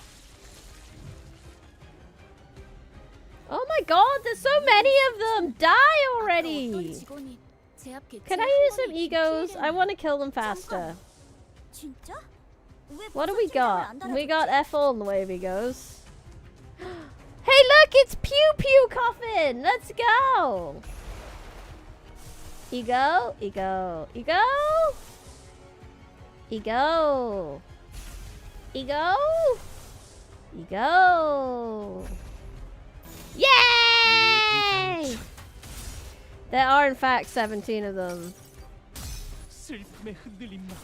Oh my god, there's so many of them! Die 어떤 already! 직원이 제압 개체에 Can I 한 use some 번에 egos? I 피해를 want to kill them faster. 진짜? 왜 What do we 무슨 got? 칭찬을 안 We got 달아줬지? F all in the way he goes. Hey look, it's Pew Pew Coffin! Let's go! Ego, ego, ego! Ego! Ego! Ego! Yay! There are in fact 17 of them. 슬픔에 흔들린 마음.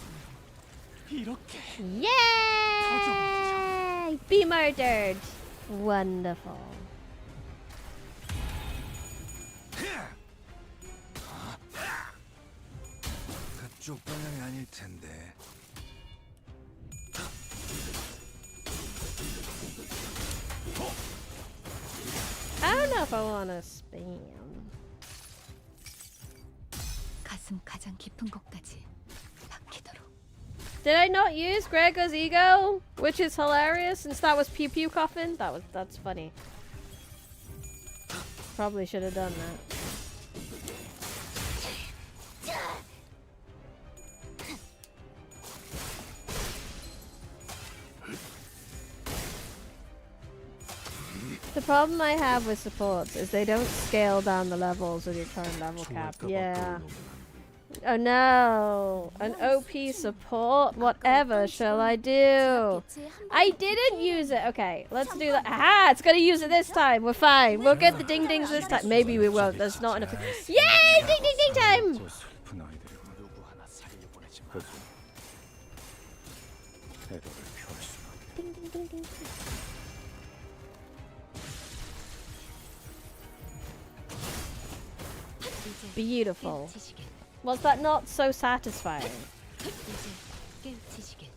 이렇게. Yay! Be murdered! Wonderful. 그쪽 방향이 아닐 텐데. I don't know if I want to spam. 가슴 가장 깊은 곳까지 박히도록. Did I not use Gregor's ego? Which is hilarious since that was Pew Pew Coffin? That's funny. Probably should have done that. The problem I have with supports is they don't scale down the levels with your current level cap. Yeah. Oh no! An OP support? Whatever shall I do? I didn't use it! Okay, let's do that. Aha! It's gonna use it this time! We're fine! We'll get the ding dings this time. Maybe we won't. There's not enough. Yay! Ding ding ding time! 저 슬픈 아이들이군. 누구 하나 살려보내지 마. 그래서 테러를 피할 수는. Ding ding ding ding. Beautiful. 깨우치시길. Was that not so satisfying? 이제 깨우치시길.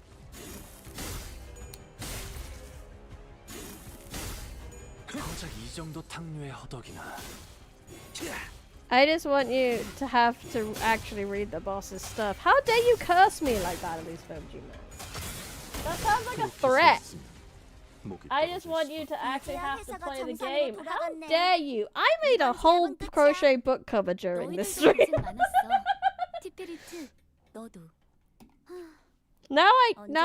고작 이 정도 탕류의 허덕이나. I just want you to have to actually read the boss's stuff. How dare you curse me like that, NSFW man? That sounds like a threat. I just want you to actually have to play the game. How dare you? I made a whole crochet book cover during this stream. 티페리트, 너도. Now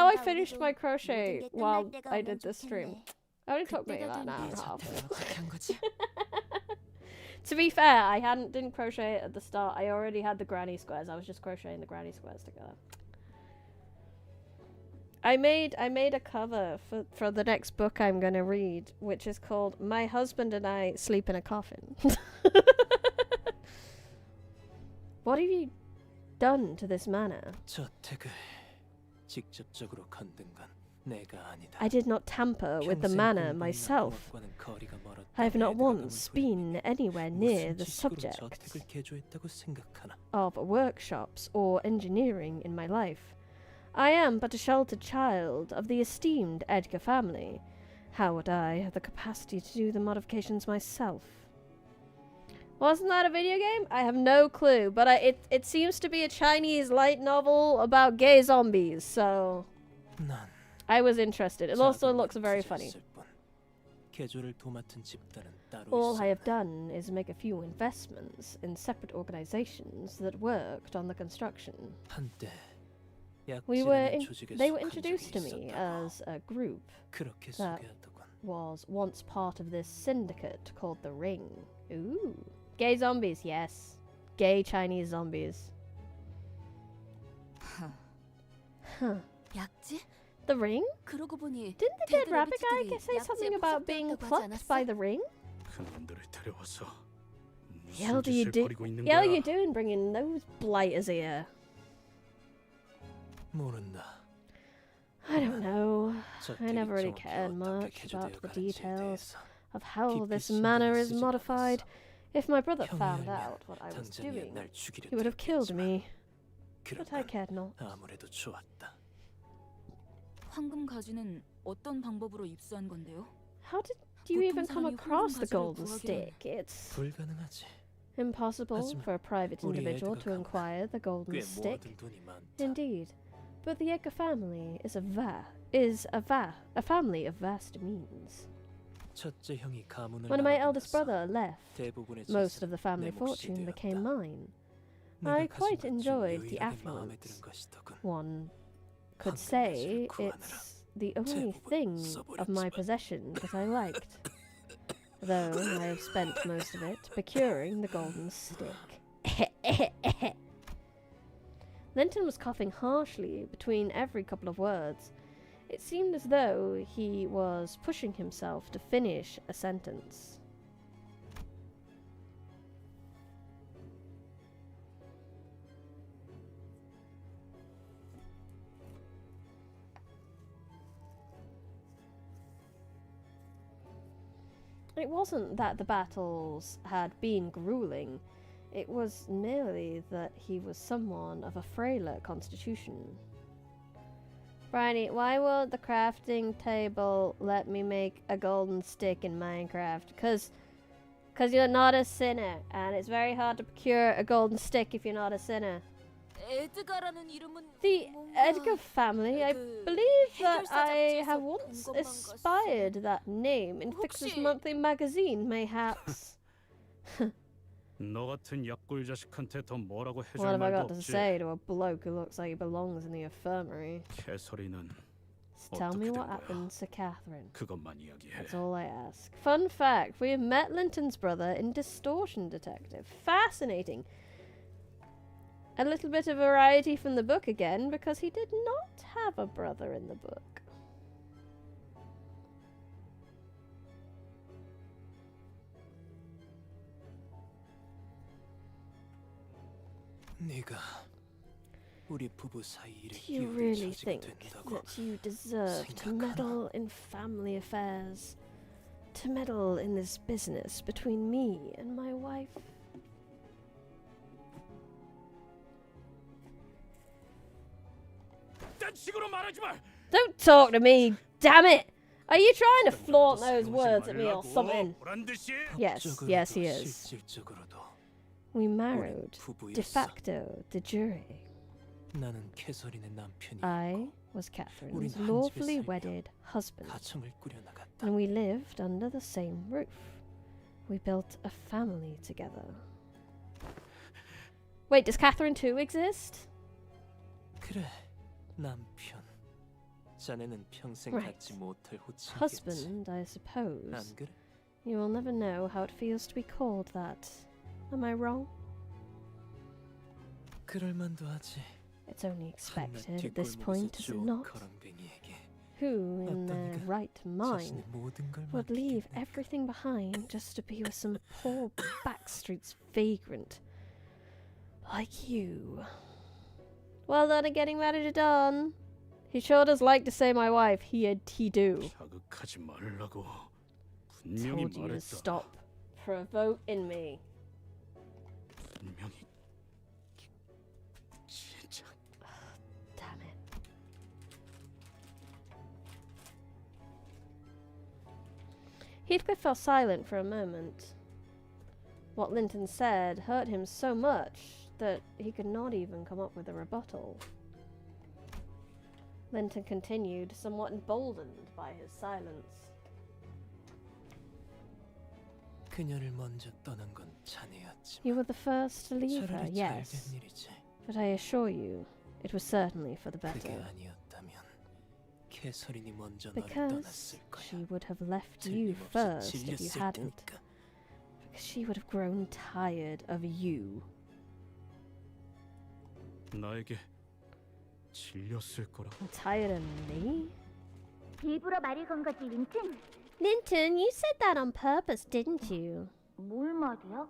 I finished my crochet while I did this stream. It only took me about an hour and a half. 한 거지? To be fair, I didn't crochet it at the start. I already had the granny squares. I was just crocheting the granny squares together. I made a cover for the next book I'm gonna read, which is called My Husband and I Sleep in a Coffin. What have you done to this manor? 저 택을 직접적으로 건든 건 내가 아니다. I did not tamper with the manor myself. I have not once been anywhere near the subject 저택을 개조했다고 생각하나? of workshops or engineering in my life. I am but a sheltered child of the esteemed Edgar family. How would I have the capacity to do the modifications myself? Wasn't that a video game? I have no clue, but it seems to be a Chinese light novel about gay zombies, so 난 I was interested. It also looks very funny. 개조를 도맡은 집단은 따로 All I 있었나? have done is make a few investments in separate organizations that worked on the construction. 한때 They 약지라는 were 조직에 속한 introduced to 적이 me 있었다고. as a group 그렇게 that 소개하더군. was once part of this syndicate called the Ring. Ooh. Gay zombies, yes. Gay Chinese zombies. Huh. 약지? The Ring? 그러고 보니 Didn't the dead 데드 rabbit guy 레비츠들이 say something 약지에 about being 포섭되었다고 하지 plucked by 않았어? the Ring? 그놈들을 데려와서 Hell 무슨 do you 짓을 do? 벌이고 있는 Hell 거야? you doing bringing those blighters here? 모른다. I don't know. 저택이 I never really 정확히 cared 어떻게 much about the 개조되어 details 가는지에 대해서 of how 깊이 this 신경을 manor is 쓰지 modified. If my brother 형이 found 알면 out what I was 당장이야 doing, 날 죽이려 he would have killed 들었겠지만 me. 그런 But I 건 cared not. 아무래도 좋았다. 황금 가지는 어떤 방법으로 입수한 건데요? How did you 보통 even come 사람이 across the 황금 golden 가지를 stick? It's 불가능하지. impossible 하지만 for a private 우리 individual 애드가 to acquire the golden 꽤 stick. 모아둔 돈이 많다. Indeed, but the Edgar family is a family of vast means. 첫째 형이 가문을 When my 나눠 eldest 뒀어. brother left, 대부분의 most of the 재산은 family 내 몫이 fortune 되었다. became mine. 내가 I 가진 quite 것 중 enjoyed the 유일하게 마음에 affluence. 드는 것이더군. One could 황금 say 가지를 구하느라 it's the only 대부분 thing of my 써버렸지만. possession that I liked. Though I have spent most of it procuring the golden stick. Linton was coughing harshly between every couple of words. It seemed as though he was pushing himself to finish a sentence. It wasn't that the battles had been grueling. It was merely that he was someone of a frailer constitution. Bryony, why won't the crafting table let me make a golden stick in Minecraft? Cause you're not a sinner, and it's very hard to procure a golden stick if you're not a sinner. 에드가라는 이름은 The 뭔가 Edgar family, I 그 believe that 해결사 I 잡지에서 have 본 once 것만 aspired that name in Fixer's 혹시- Monthly magazine, mayhaps. 너 같은 약골 자식한테 더 뭐라고 What 해줄 have I 말도 got to 없지. say to a bloke who looks like he belongs in the infirmary? 개소리는 Just tell me 어떻게 what 된 거야? happened to Catherine. 그것만 이야기해. That's all I ask. Fun fact, we have met Linton's brother in Distortion Detective. Fascinating. A little bit of variety from the book again, because he did not have a brother in the book. 네가 우리 부부 사이 일에 Do you 기회를 really 가지게 think 된다고 that you deserve to 생각하나? meddle in family affairs? To meddle in this business between me and my wife? 딴 식으로 말하지 마. Don't talk to me, damn it! Are you trying to flaunt those words at me or something? 보란 듯이. Yes, yes, he is. 실질적으로도 We married, 부부였어. de facto, de jure. 나는 캐서린의 남편이 I was Catherine's 우린 한 lawfully 집에 살며 wedded husband, 가정을 꾸려나갔다. and we lived under the same roof. We built a family together. Wait, does Catherine too exist? 그래, 남편. 자네는 평생 Right. 갖지 못할 호칭이겠지. Husband, I suppose. 안 그래? You will never know how it feels to be called that. Am I wrong? 그럴 만도 하지. It's only 한낱 expected at this 뒷골목에서 point, is it 쭉 not? 거렁뱅이에게 Who, in their 어떤 이가 right mind, 자신의 모든 걸 would leave 맡기겠는가? everything behind just to be with some poor backstreets vagrant like you? Well done at getting married to Don. He sure does like to say my wife. He do. 자극하지 말라고 분명히 Told you to 말했다. stop provoking me. 분명히 진짜 Damn it. Heathcliff fell silent for a moment. What Linton said hurt him so much that he could not even come up with a rebuttal. Linton continued, somewhat emboldened by his silence. 그녀를 먼저 떠난 건 자네였지만 You were the first to leave her, 차라리 yes, 잘된 일이지. but I assure you, it was certainly for the 그게 better, 아니었다면 캐서린이 먼저 너를 because 떠났을 거야. she would have left you 틀림없이 first if you 질렸을 hadn't. 테니까. Because she would have grown tired of you. 나에게 질렸을 거라고. Tired of me? 일부러 말을 건 거지, 린튼? Linton, you said that on purpose, didn't you? 뭘 말이야?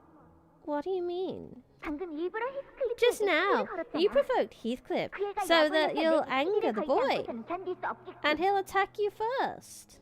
What do you mean? 방금 일부러 히스클리프에게 Just now, you 걸었잖아. provoked Heathcliff 그 애가 so that 야구에서 you'll 내 anger the 시비를 걸지 boy, 않고서는 견딜 수 없겠지. and he'll attack you first.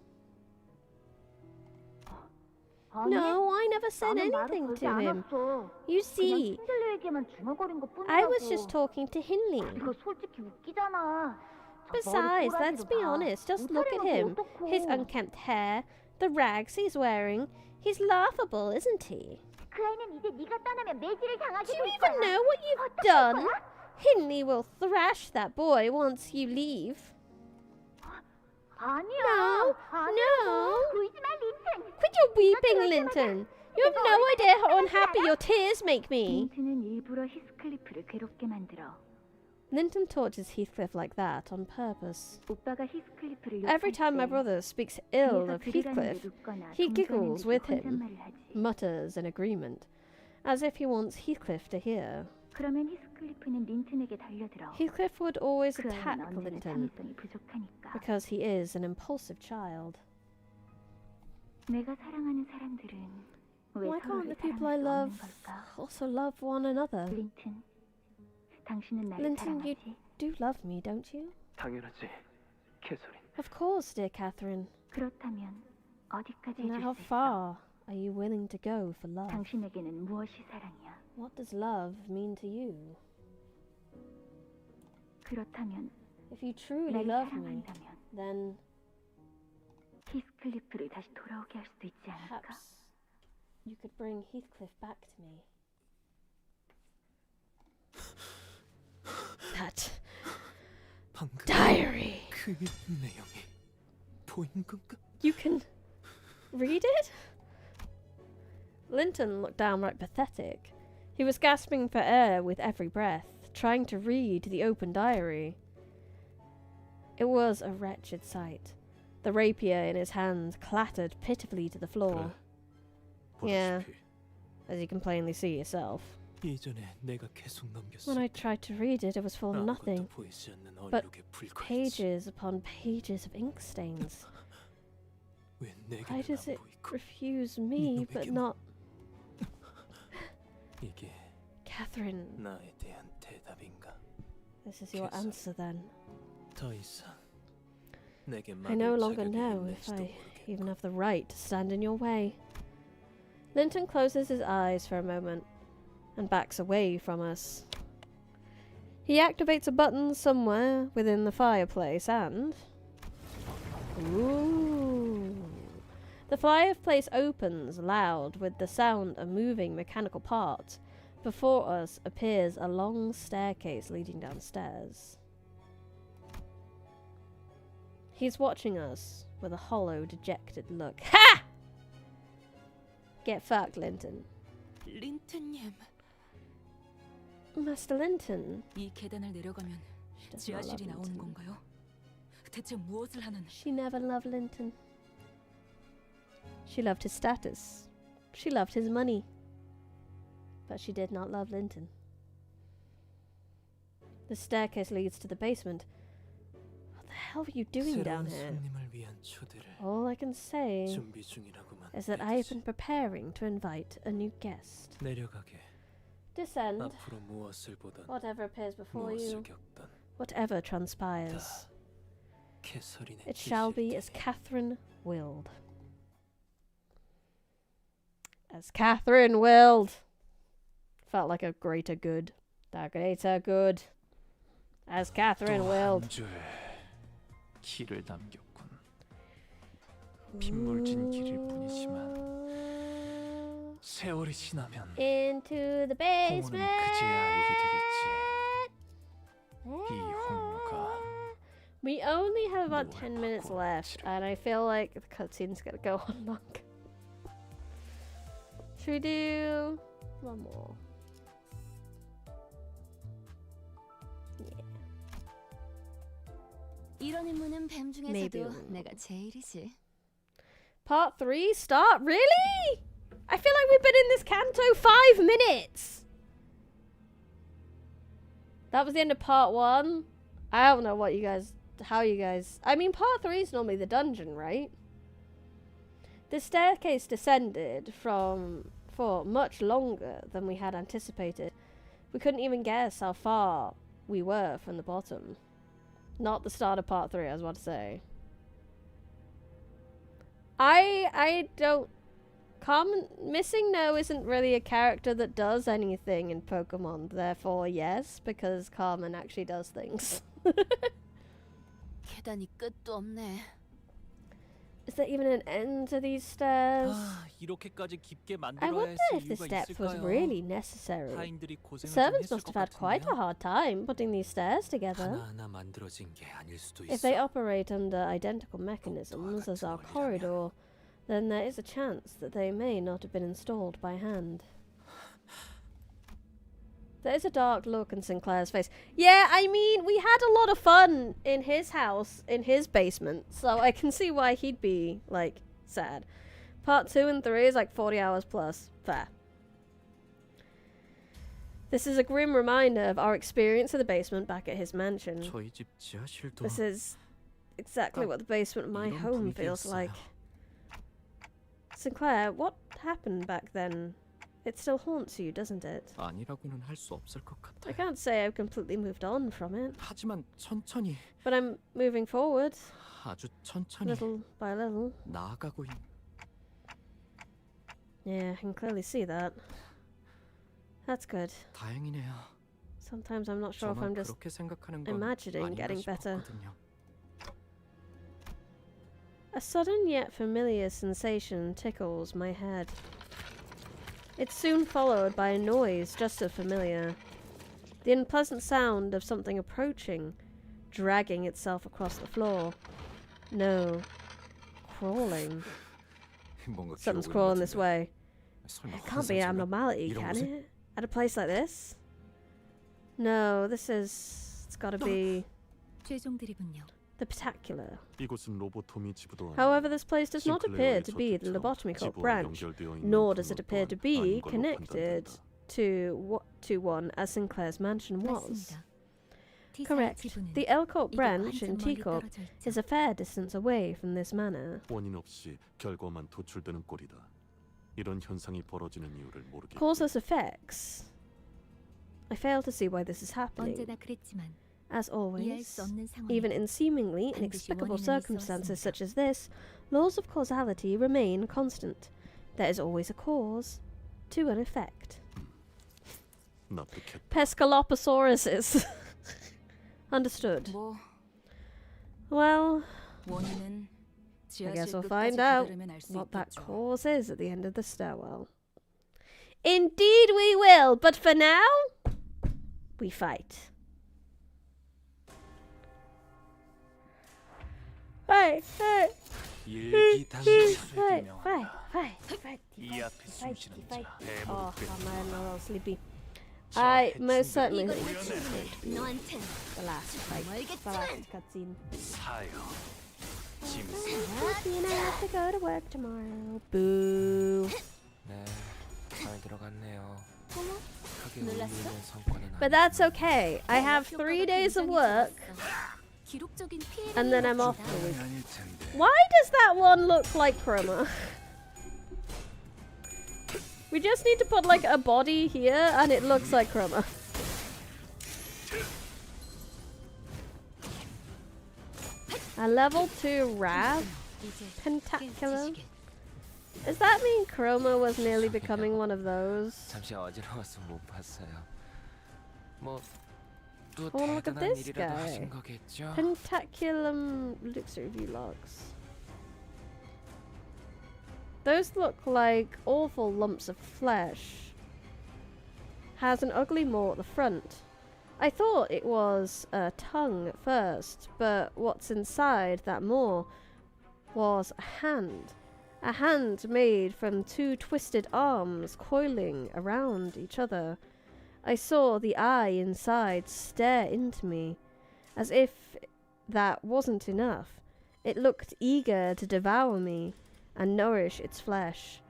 아니, No, I never said 나는 말을 anything 걸지 to him. 않았어. You 그냥 see, 힌들레에게만 중얼거린 것뿐이라고. I was just talking to Hindley. 이거 솔직히 웃기잖아. 저 Besides, 머리 let's be 꼬라지도 봐. honest, just look at him. 옷차림은 또 His 어떡해. unkempt hair, the rags he's wearing. He's laughable, isn't he? 그 아이는 이제 네가 떠나면 매질을 Do 당하게 you 될 even 거야. know what you've done? Hindley will thrash that boy once you leave. 아니야. No, 아니야. no. 울지 마, 린튼. Quit your weeping, Linton. You have no idea how unhappy your tears make me. 린튼은 일부러 히스클리프를 괴롭게 만들어. Linton tortures Heathcliff like that on purpose. 오빠가 히스클리프를 Every time my 욕할 때 brother speaks ill 뒤에서 of 들으라는 Heathcliff, 게 눕거나 he 동조하는 giggles 듯이 with him, 혼잣말을 하지. mutters in agreement, as if he wants Heathcliff to hear. 그러면 히스클리프는 린튼에게 달려들어. Heathcliff would always 그 attack 아이는 언제나 Linton 참을성이 부족하니까. because he is an impulsive child. 내가 사랑하는 사람들은 왜 Why can't 서로를 the people I 사랑할 수 love 없는 걸까? also love one another? 린튼, 당신은 나를 Linton, you 사랑하지? do love me, don't you? 당연하지, 캐서린. Of course, dear Catherine. 그렇다면 어디까지 Now, 해줄 how 수 있어? far are you willing to go for love? 당신에게는 무엇이 사랑이야? What does love mean to you? 그렇다면 If you truly 날 love me, 사랑한다면 then 히스클리프를 다시 돌아오게 할 수도 있지 않을까? perhaps you could bring Heathcliff back to me. That 방금 diary. 그 내용이 보인 건가? You can read it? Linton looked downright pathetic. He was gasping for air with every breath, trying to read the open diary. It was a wretched sight. The rapier in his hand clattered pitifully to the floor. 그래, Yeah. 보다시피 As you can plainly see yourself. 예전에 내가 계속 When I 넘겼을 때 tried to read it, it was full of 아무것도 nothing. 보이지 않는 but 얼룩에 불과했지. Pages upon pages of ink stains. 왜 Why 내게는 does 안 it 보이고 refuse me but 이놈에게만. not 이게 Catherine? 나에 대한 대답인가? This is your 계산. answer then. 더 이상 내게 I no 막을 longer 자격이 know if 있는지도 I 모르겠고. even have the right to stand in your way. Linton closes his eyes for a moment and backs away from us. He activates a button somewhere within the fireplace and... Ooh. The fireplace opens loud with the sound of moving mechanical parts. Before us appears a long staircase leading downstairs. He's watching us with a hollow, dejected look. Ha! Get fucked, Linton. 린트님, Master Linton. 이 계단을 내려가면 She does not love 지하실이 나오는 Linton. 건가요? 대체 무엇을 하는? She never loved Linton. She loved his status. She loved his money. But she did not love Linton. The staircase leads to the basement. What the hell are you doing down 새로운 here? 손님을 위한 초대를 All I can say 준비 중이라고만 is that I have 해두지. been preparing to invite a new guest. 내려가게. Descend. 앞으로 무엇을 보던 Whatever appears before 무엇을 you, 겪던 whatever transpires, 캐서린의 it shall be as 뜻일 테니. Catherine willed. As Catherine willed. Felt like a greater good. The greater good. As Catherine 또 willed. 한 줄 길을 남겼군. 빗물진 길일 뿐이지만 세월이 지나면 Into the 홍우는 basement. 그제야 알게 되겠지. 이 홍우가 We only have about 뭘 10 minutes 바꿔 left, 치를. and I feel like the cutscene's gonna go on long. Should we do one more? 이런 임무는 뱀 Maybe 중에서도 one more. 내가 제일이지. Part 3 start? Really? I feel like we've been in this canto 5 minutes. That was the end of part 1. I don't know what you guys, how you guys, I mean part 3 is normally the dungeon, right? The staircase descended for much longer than we had anticipated. We couldn't even guess how far we were from the bottom. Not the start of part 3, I was about to say. I don't... Missing No isn't really a character that does anything in Pokemon, therefore yes, because Carmen actually does things. 계단이 끝도 없네. Is there even an end to these stairs? 아, 이렇게까지 깊게 I 만들어야 wonder 했을 if this 이유가 depth was 있을까요? really necessary. 타인들이 The 고생을 좀 servants 했을 must 것 have had quite a 같은데요. hard time putting these stairs together. 하나하나 만들어진 게 아닐 수도 If 있어. they operate under identical mechanisms as our corridor, then there is a chance that they may not have been installed by hand. There is a dark look in Sinclair's face. Yeah, I mean, we had a lot of fun in his house, in his basement, so I can see why he'd be, like, sad. Part 2 and 3 is like 40 hours plus. Fair. This is a grim reminder of our experience of the basement back at his mansion. 저희 집 지하실도 This is exactly what the basement of my 이런 home feels 분위기였어요. like. Sinclair, what happened back then? It still haunts you, doesn't it? 아니라고는 할 수 없을 것 I 같아요. can't say I've completely moved on from it, 하지만 천천히 but I'm moving forward, 아주 천천히 little by little. 나아가고 있. Yeah, I can clearly see that. That's good. 다행이네요. Sometimes I'm not sure if I'm 저만 just 그렇게 생각하는 건 imagining 아닌가 getting better. 싶었거든요. A sudden yet familiar sensation tickles my head. It's soon followed by a noise just as familiar. The unpleasant sound of something approaching, dragging itself across the floor. No. Crawling. 뭔가 Something's 기어오는 crawling 것 this 같은데. way. 설마 It can't be an 환상인가? abnormality, 이런 can 곳에? it? At a place like this? No, this is... It's gotta be 최종 드립은요. the Ptacular. 이곳은 로보토미 지부도 However, this place does not appear 싱클레어의 to be the 저택처럼 lobotomy corp 지부와 branch, 연결되어 있는 nor does it 분로 appear to 또한 be 아닌 걸로 connected 판단된다. to what to one as Sinclair's mansion was. 맞습니다. T4의 Correct. 지분은 The Elcourt 이곳 branch in 한참 멀리 Teacourt 떨어져 있죠. is a fair distance away from this manor. 원인 없이 결과만 도출되는 꼴이다. 이런 현상이 벌어지는 이유를 모르겠고. Causeless effects. I fail to see why this is happening. 언제나 그랬지만 As 이해할 always, 수 없는 상황에 even in seemingly 반드시 inexplicable 원인은 circumstances 있어 such as this, laws of causality remain constant. There is always a cause to an effect. 납득했다. Pescalopusauruses. Understood. 뭐 Well, 원인은 I guess 지하실 we'll 끝까지 find out 기다리면 알 수 what that 있겠죠. cause is at the end of the stairwell. Indeed we will, but for now, we fight. Fight, fight, 일기당기술에 fight, 유명하다. fight, fight, fight, 이 앞에 숨쉬는 자 Oh, 대부분 I'm a little sleepy. 저 I 해충들을 most certainly 이걸 hope 충분해. 너한텐 the last fight, the last cutscene. 사요. 짐승. You know, I have to go to work tomorrow. Boo. 네, 잘 들어갔네요. 크게 놀랐어? 울리는 성과는 But that's okay. I have 3 days of work, 기록적인 피해를 and then I'm off 입었다. for a week. 아닐 텐데. Why does that one look like Chroma? We just need to put like a body here and it looks like Chroma. A level 2 Wrath 이제 Pentaculum? 깨우치시게. Does that mean Chroma was nearly becoming one of those? 잠시 어지러워서 못 봤어요. 뭐 또 I wanna look at 대단한 this 일이라도 guy. 하신 거겠죠? Pentaculum looks review logs. Those look like awful lumps of flesh. Has an ugly maw at the front. I thought it was a tongue at first, but what's inside that maw was a hand. A hand made from 2 twisted arms coiling around each other. I saw the eye inside stare into me, as if that wasn't enough. It looked eager to devour me and nourish its flesh.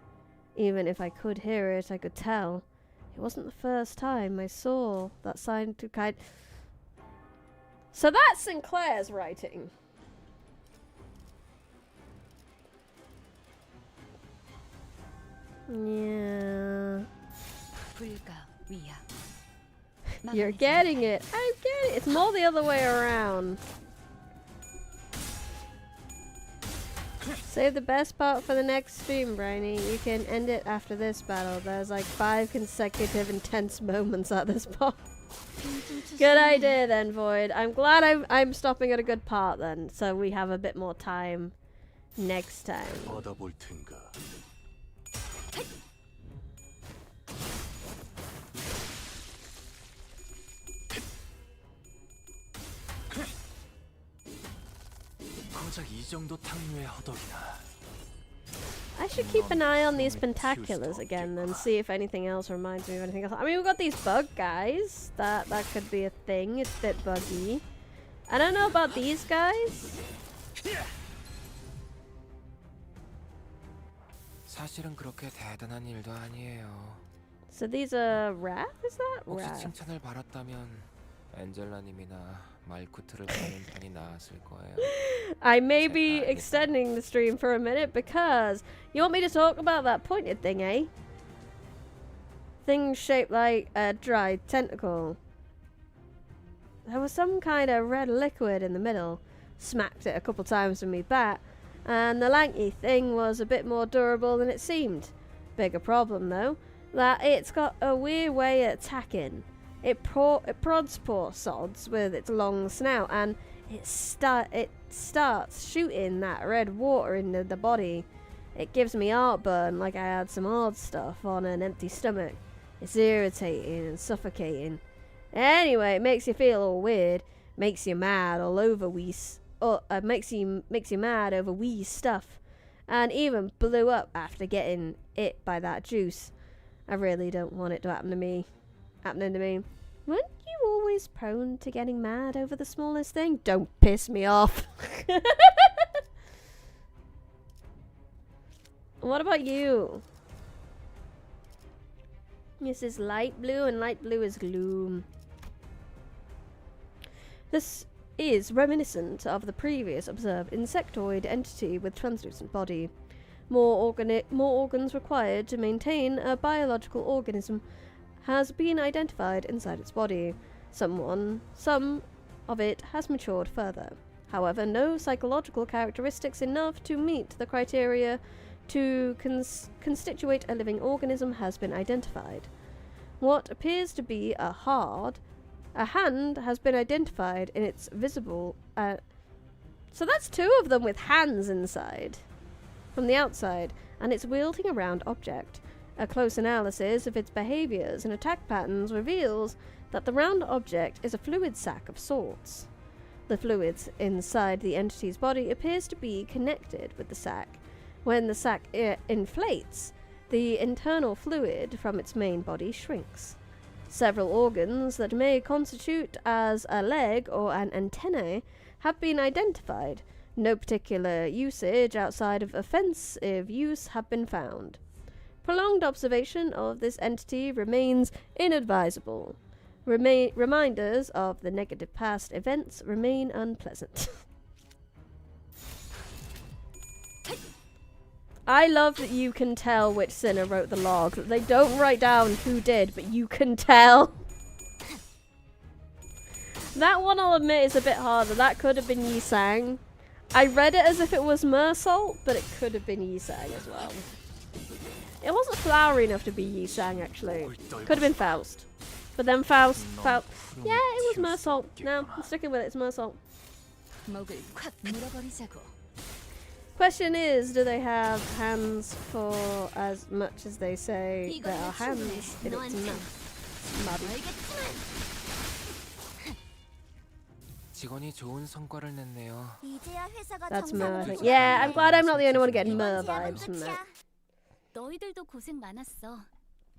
Even if I could hear it, I could tell. It wasn't the first time I saw that sign to kind. So that's Sinclair's writing. Yeah. 불가 위야. You're getting it. I'm getting it. It's more the other way around. Save the best part for the next stream, Briny. You can end it after this battle. There's like 5 consecutive intense moments at this part. Good idea then, Void. I'm glad I'm stopping at a good part then, so we have a bit more time next time. 받아볼 텐가. 고작 이 정도 탕류의 허덕이나. I should keep an eye on these pentaculars again and see if anything else reminds me of anything else. I mean, we've got these bug guys. That could be a thing. It's a bit buggy. I don't know about these guys. 사실은 그렇게 대단한 일도 아니에요. So these are Wrath? Is that 혹시 Wrath? 칭찬을 받았다면 엔젤라님이나 말쿠트를 보는 편이 나았을 거예요. I may be extending the stream for a minute because you want me to talk about that pointed thing, eh? Thing shaped like a dried tentacle. There was some kind of red liquid in the middle. Smacked it a couple times with me bat, and the lanky thing was a bit more durable than it seemed. Bigger problem though, that it's got a weird way of attacking. It prods poor sods with its long snout, and it starts shooting that red water into the body. It gives me heartburn like I had some hard stuff on an empty stomach. It's irritating and suffocating. Anyway, it makes you feel all weird, makes you mad all over makes you mad over wee stuff, and even blew up after getting it by that juice. I really don't want it to happen to me. Weren't you always prone to getting mad over the smallest thing? Don't piss me off. What about you? This is light blue, and light blue is gloom. This is reminiscent of the previous observed insectoid entity with translucent body. More organs required to maintain a biological organism has been identified inside its body. Some of it has matured further. However, no psychological characteristics enough to meet the criteria to constitute a living organism has been identified. What appears to be a hand has been identified in its visible... so that's two of them with hands inside. From the outside, and its wielding a round object. A close analysis of its behaviors and attack patterns reveals that the round object is a fluid sac of sorts. The fluids inside the entity's body appears to be connected with the sac. When the sac inflates, the internal fluid from its main body shrinks. Several organs that may constitute as a leg or an antennae have been identified. No particular usage outside of offensive use have been found. Prolonged observation of this entity remains inadvisable. Reminders of the negative past events remain unpleasant. I love that you can tell which sinner wrote the log. That they don't write down who did, but you can tell. That one, I'll admit, is a bit harder. That could have been Yi Sang. I read it as if it was Mersalt, but it could have been Yi Sang as well. It wasn't flowery enough to be Yi Sang, actually. Could have been Faust. But then Faust... Yeah, it was Mersalt. No, I'm sticking with it. It's Mersalt. Question is, do they have hands for as much as they say there are hands in its mouth? 직원이 좋은 성과를 냈네요. That's Mer. Yeah, I'm glad I'm not the only one getting Mer vibes from that. 너희들도 고생 많았어.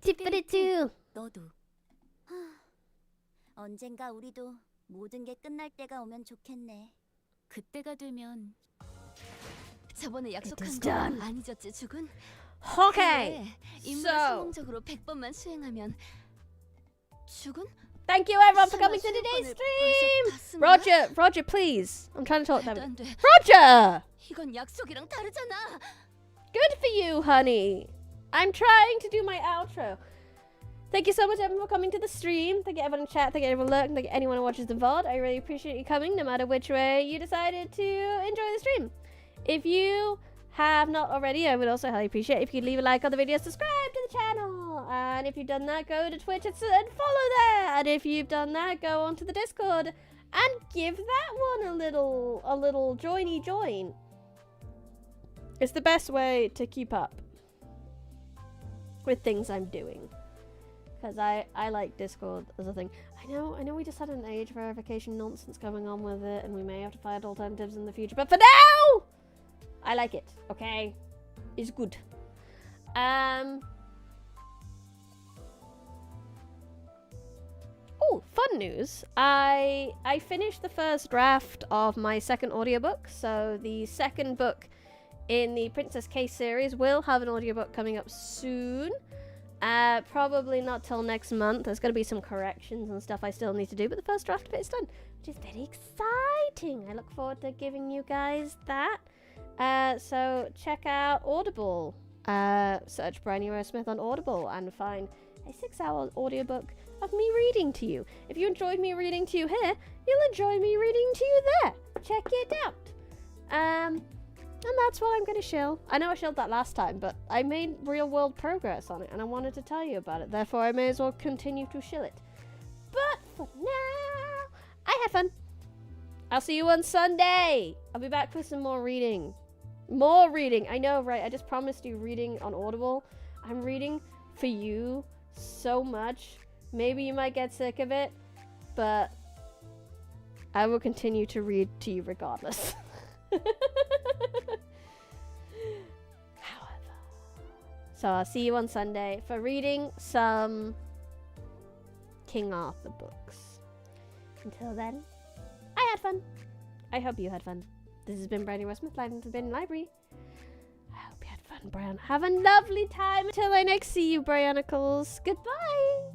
Tippity-too. 너도. 언젠가 우리도 모든 게 끝날 때가 오면 좋겠네. 그때가 되면 저번에 약속한 거 안 잊었지, 죽은? Okay. 임무를 성공적으로 100번만 수행하면 죽은? Thank you everyone for coming to today's stream. Roger, please. I'm trying to talk to them. Roger! 이건 약속이랑 다르잖아. Good for you, honey. I'm trying to do my outro. Thank you so much, everyone, for coming to the stream. Thank you, everyone in chat. Thank you, everyone lurking. Thank you, anyone who watches the VOD. I really appreciate you coming, no matter which way you decided to enjoy the stream. If you have not already, I would also highly appreciate if you could leave a like on the video, subscribe to the channel. And if you've done that, go to Twitch and follow there. And if you've done that, go onto the Discord and give that one a little joiny join. It's the best way to keep up with things I'm doing. Because I like Discord as a thing. I know we just had an age verification nonsense going on with it, and we may have to find alternatives in the future, but for now, I like it, okay? It's good. Oh, fun news. I finished the first draft of my second audiobook, so the second book in the Princess Case series will have an audiobook coming up soon. Probably not till next month. There's going to be some corrections and stuff I still need to do, but the first draft of it is done, which is very exciting. I look forward to giving you guys that. So check out Audible. Search Briny Smith on Audible and find a 6-hour audiobook of me reading to you. If you enjoyed me reading to you here, you'll enjoy me reading to you there. Check it out. And that's what I'm going to shill. I know I shilled that last time, but I made real world progress on it, and I wanted to tell you about it. Therefore, I may as well continue to shill it. But for now, I had fun. I'll see you on Sunday. I'll be back with some more reading. More reading. I know, right? I just promised you reading on Audible. I'm reading for you so much. Maybe you might get sick of it, but I will continue to read to you regardless. However, so I'll see you on Sunday for reading some King Arthur books. Until then, I had fun. I hope you had fun. This has been Briny Smith live in the Forbidden Library. I hope you had fun. Brown. Have a lovely time. Until I next see you, Brianicles. Goodbye.